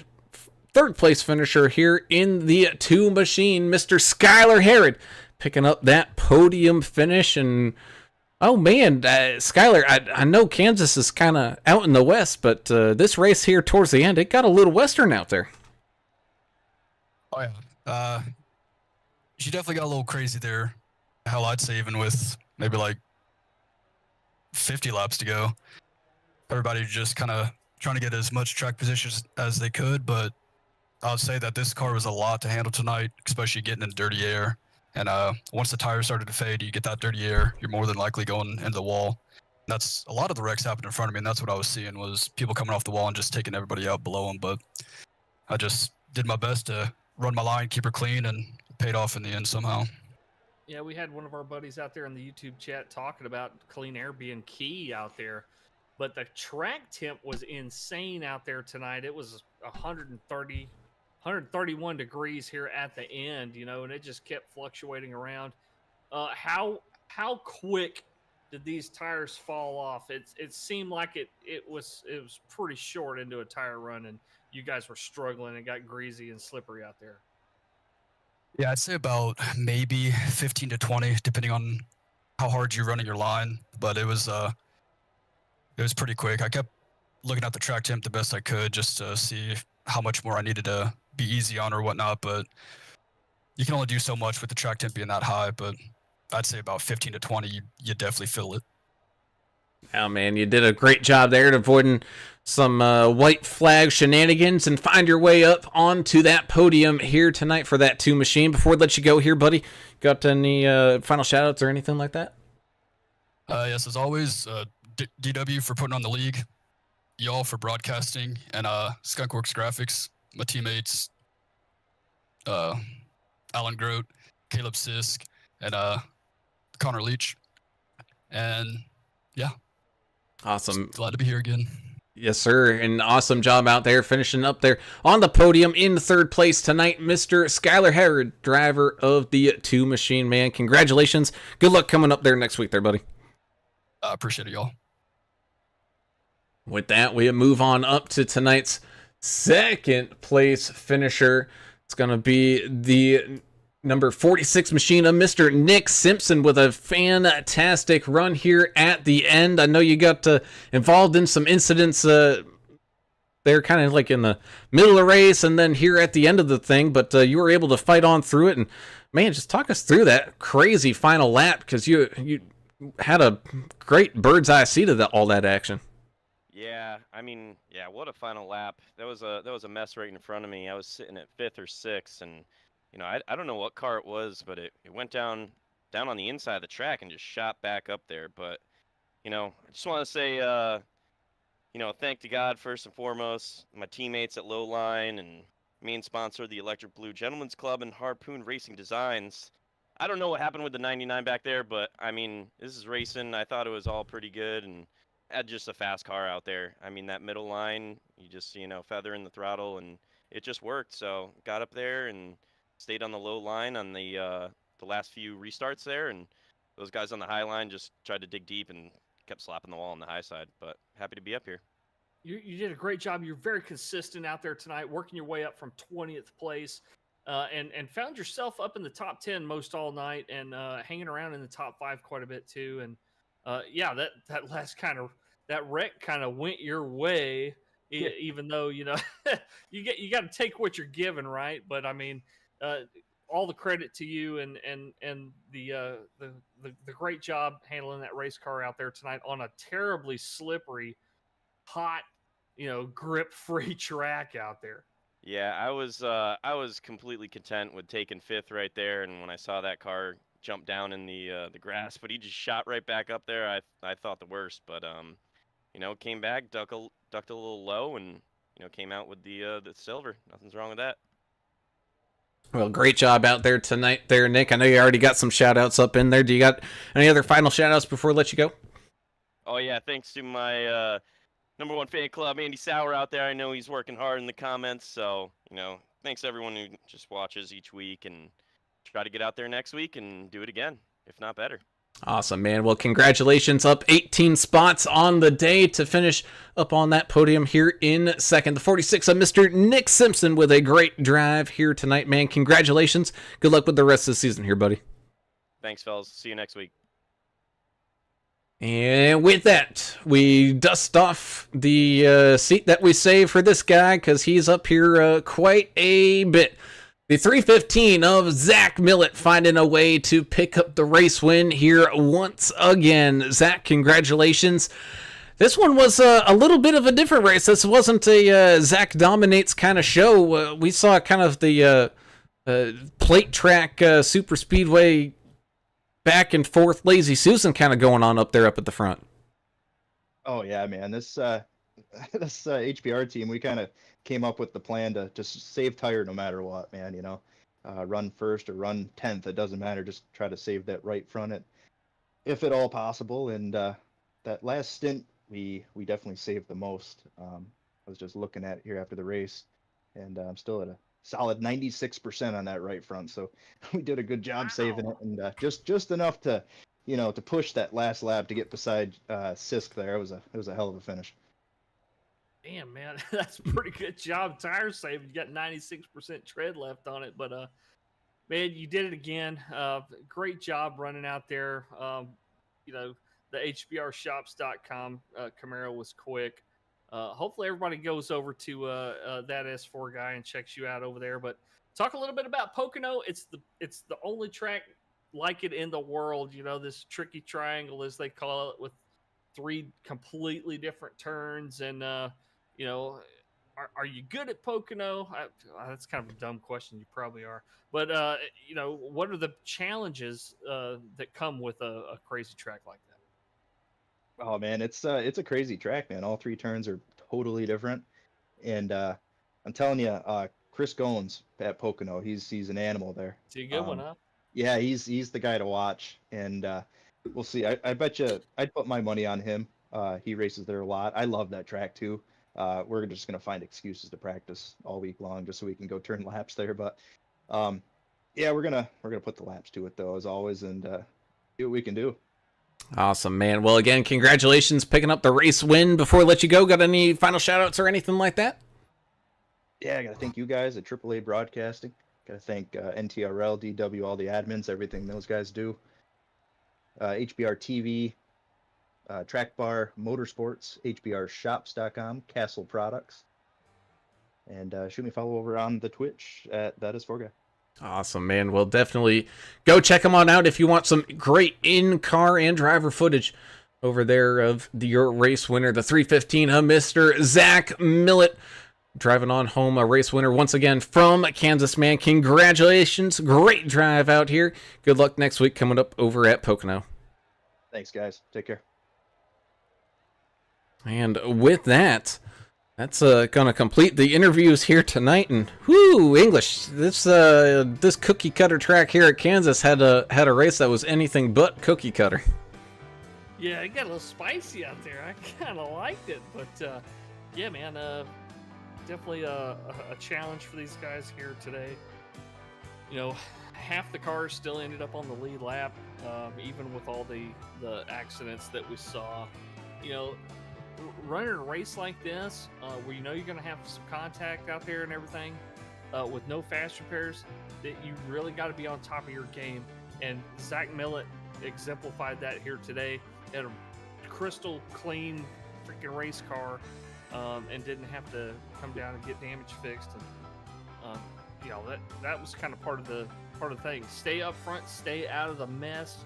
third place finisher here in the 2 machine, Mr. Skylar Herod, picking up that podium finish. And oh man, Skylar, I know Kansas is kind of out in the west, but this race here towards the end, it got a little western out there. Oh yeah. She definitely got a little crazy there. Hell, I'd say even with maybe like 50 laps to go. Everybody just kind of trying to get as much track positions as they could, but I'll say that this car was a lot to handle tonight, especially getting in dirty air. And once the tires started to fade, you get that dirty air, you're more than likely going into the wall. That's a lot of the wrecks happened in front of me, and that's what I was seeing was people coming off the wall and just taking everybody out below them. But I just did my best to run my line, keep her clean, and it paid off in the end somehow. Yeah, we had one of our buddies out there in the YouTube chat talking about clean air being key out there. But the track temp was insane out there tonight. It was 131 degrees here at the end, and it just kept fluctuating around. How quick did these tires fall off? It seemed like it was pretty short into a tire run, and you guys were struggling and got greasy and slippery out there. Yeah, I'd say about maybe 15 to 20, depending on how hard you're running your line. But it was pretty quick. I kept looking at the track temp the best I could just to see how much more I needed to be easy on or whatnot. But you can only do so much with the track temp being that high. But I'd say about 15 to 20, you definitely feel it. Oh man, you did a great job there at avoiding some white flag shenanigans and find your way up onto that podium here tonight for that 2 machine. Before we let you go here, buddy, got any final shout outs or anything like that? Yes, as always, DW for putting on the league, y'all for broadcasting, and Skunkworks Graphics, my teammates, Alan Grote, Caleb Sisk, and Connor Leach. And yeah. Awesome. Glad to be here again. Yes, sir. An awesome job out there, finishing up there on the podium in 3rd place tonight, Mr. Skylar Herod, driver of the 2 machine, man. Congratulations. Good luck coming up there next week there, buddy. I appreciate it, y'all. With that, we move on up to tonight's 2nd place finisher. It's going to be the number 46 machine of Mr. Nick Simpson with a fantastic run here at the end. I know you got involved in some incidents there kind of like in the middle of the race and then here at the end of the thing, but you were able to fight on through it. And man, just talk us through that crazy final lap because you had a great bird's eye seat of all that action. Yeah, I mean, yeah, what a final lap. That was a mess right in front of me. I was sitting at 5th or 6th, and I don't know what car it was, but it went down on the inside of the track and just shot back up there. But I just want to say, thank to God first and foremost, my teammates at Low Line and main sponsor, the Electric Blue Gentlemen's Club and Harpoon Racing Designs. I don't know what happened with the 99 back there, but I mean, this is racing. I thought it was all pretty good and had just a fast car out there. I mean, that middle line, you just, feather in the throttle and it just worked. So got up there and stayed on the low line on the last few restarts there, and those guys on the high line just tried to dig deep and kept slapping the wall on the high side. But happy to be up here. You did a great job. You're very consistent out there tonight, working your way up from 20th place, and found yourself up in the top 10 most all night, and hanging around in the top 5 quite a bit too. And yeah, that last that wreck kind of went your way, even though you got to take what you're given, right? But I mean, all the credit to you and the great job handling that race car out there tonight on a terribly slippery, hot, grip-free track out there. Yeah, I was completely content with taking 5th right there, and when I saw that car jump down in the grass, but he just shot right back up there, I thought the worst, but came back, ducked a little low, and came out with the silver. Nothing's wrong with that. Well, great job out there tonight there, Nick. I know you already got some shout-outs up in there. Do you got any other final shout-outs before we let you go? Oh, yeah, thanks to my #1 fan club, Andy Sauer, out there. I know he's working hard in the comments, so, thanks to everyone who just watches each week, and try to get out there next week and do it again, if not better. Awesome, man. Well, congratulations, up 18 spots on the day to finish up on that podium here in second. The 46 of Mr. Nick Simpson with a great drive here tonight, man. Congratulations. Good luck with the rest of the season here, buddy. Thanks, fellas. See you next week. And with that, we dust off the seat that we saved for this guy because he's up here quite a bit. The 315 of Zach Millett finding a way to pick up the race win here once again. Zach, congratulations. This one was a little bit of a different race. This wasn't a Zach dominates kind of show. We saw kind of the plate track super speedway back and forth Lazy Susan kind of going on up there up at the front. Oh yeah, man. This HBR team, we kind of came up with the plan to just save tire no matter what, man. Run first or run 10th, it doesn't matter. Just try to save that right front, if at all possible. And that last stint, we definitely saved the most. I was just looking at it here after the race, and I'm still at a solid 96% on that right front. So we did a good job saving it, and just enough to, to push that last lap to get beside Sisk there. It was a hell of a finish. Damn, man, that's a pretty good job tire saving. You got 96% tread left on it, but man, you did it again. Great job running out there. The HBRShops.com Camaro was quick. Hopefully everybody goes over to that S4 guy and checks you out over there. But talk a little bit about Pocono. It's the only track like it in the world. This tricky triangle, as they call it, with 3 completely different turns. And are you good at Pocono? That's kind of a dumb question. You probably are. But what are the challenges that come with a crazy track like that? Oh man, it's a crazy track, man. All 3 turns are totally different, and I'm telling you, Chris Goins at Pocono, he's an animal there. Is he a good one, huh? Yeah, he's the guy to watch, and we'll see. I bet you I'd put my money on him. He races there a lot. I love that track too. We're just gonna find excuses to practice all week long just so we can go turn laps there. But yeah, we're gonna put the laps to it though, as always, and see what we can do. Awesome, man. Well, again, congratulations picking up the race win. Before we let you go, got any final shout-outs or anything like that? Yeah, I got to thank you guys at AAA Broadcasting. Got to thank NTRL, DW, all the admins, everything those guys do. HBR TV, Track Bar Motorsports, HBRShops.com, Castle Products. And shoot me a follow over on the Twitch at That Is For Guy. Awesome, man. Well, definitely go check them on out if you want some great in-car and driver footage over there of your race winner, the 315 of Mr. Zach Millett, driving on home a race winner once again from Kansas, man. Congratulations. Great drive out here. Good luck next week coming up over at Pocono. Thanks, guys. Take care. And with that, that's gonna complete the interviews here tonight. And whoo, English! This cookie cutter track here at Kansas had a race that was anything but cookie cutter. Yeah, it got a little spicy out there. I kind of liked it, but yeah, man, definitely a challenge for these guys here today. You know, half the cars still ended up on the lead lap, even with all the accidents that we saw. You know, running a race like this, where you know you're going to have some contact out there and everything, with no fast repairs, that you really got to be on top of your game. And Zach Millett exemplified that here today. He had a crystal clean freaking race car, and didn't have to come down and get damage fixed. And you know, that was kind of part of the thing. Stay up front, stay out of the mess,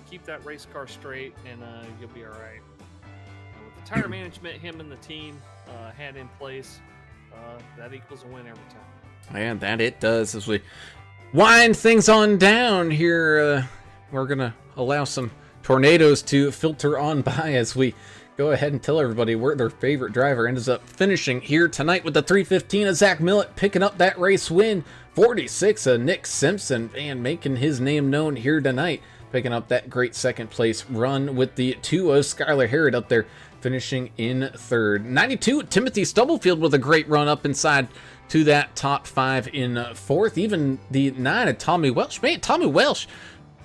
keep that race car straight, and you'll be all right. With the tire management him and the team had in place, that equals a win every time. And that it does. As we wind things on down here, we're gonna allow some tornadoes to filter on by as we go ahead and tell everybody where their favorite driver ends up finishing here tonight with the 315 of Zach Millett picking up that race win. 46 of Nick Simpson, and making his name known here tonight, picking up that great second place run with the 2 of Skylar Harrod up there finishing in third. 92 Timothy Stubblefield with a great run up inside to that top 5 in fourth. Even the 9 of Tommy Welsh. Man, Tommy Welsh,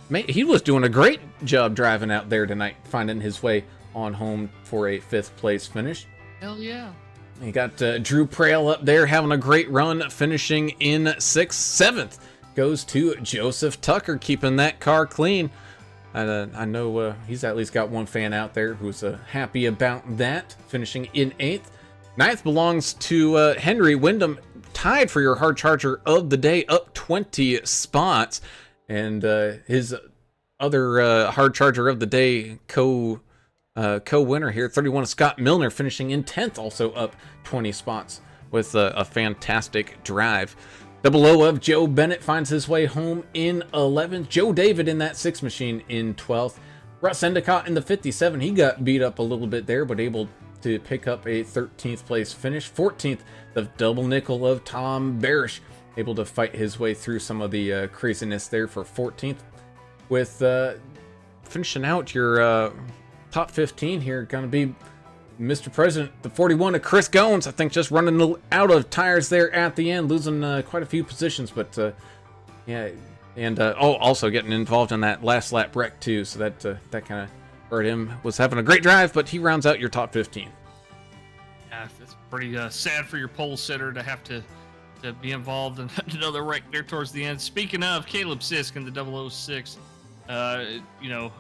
man, he was doing a great job driving out there tonight, finding his way on home for a 5th place finish. Hell yeah. You got Drew Prail up there having a great run, finishing in 6th. 7th goes to Joseph Tucker, keeping that car clean. I know he's at least got one fan out there who's happy about that, finishing in 8th. 9th belongs to Henry Wyndham, tied for your hard charger of the day, up 20 spots. And his other hard charger of the day co-winner here, 31 of Scott Milner, finishing in 10th, also up 20 spots with a fantastic drive. 00 of Joe Bennett finds his way home in 11th. Joe David in that 6 machine in 12th. Russ Endicott in the 57. He got beat up a little bit there, but able to pick up a 13th place finish. 14th, the double nickel of Tom Barish, able to fight his way through some of the craziness there for 14th. With finishing out your top 15 here, gonna be Mr. President, the 41 of Chris Goins. I think just running out of tires there at the end, losing quite a few positions, but yeah, and also getting involved in that last lap wreck too, so that kind of hurt him. Was having a great drive, but he rounds out your top 15. Yeah, it's pretty sad for your pole sitter to have to be involved in another wreck there towards the end. Speaking of Caleb Sisk in the 006, you know,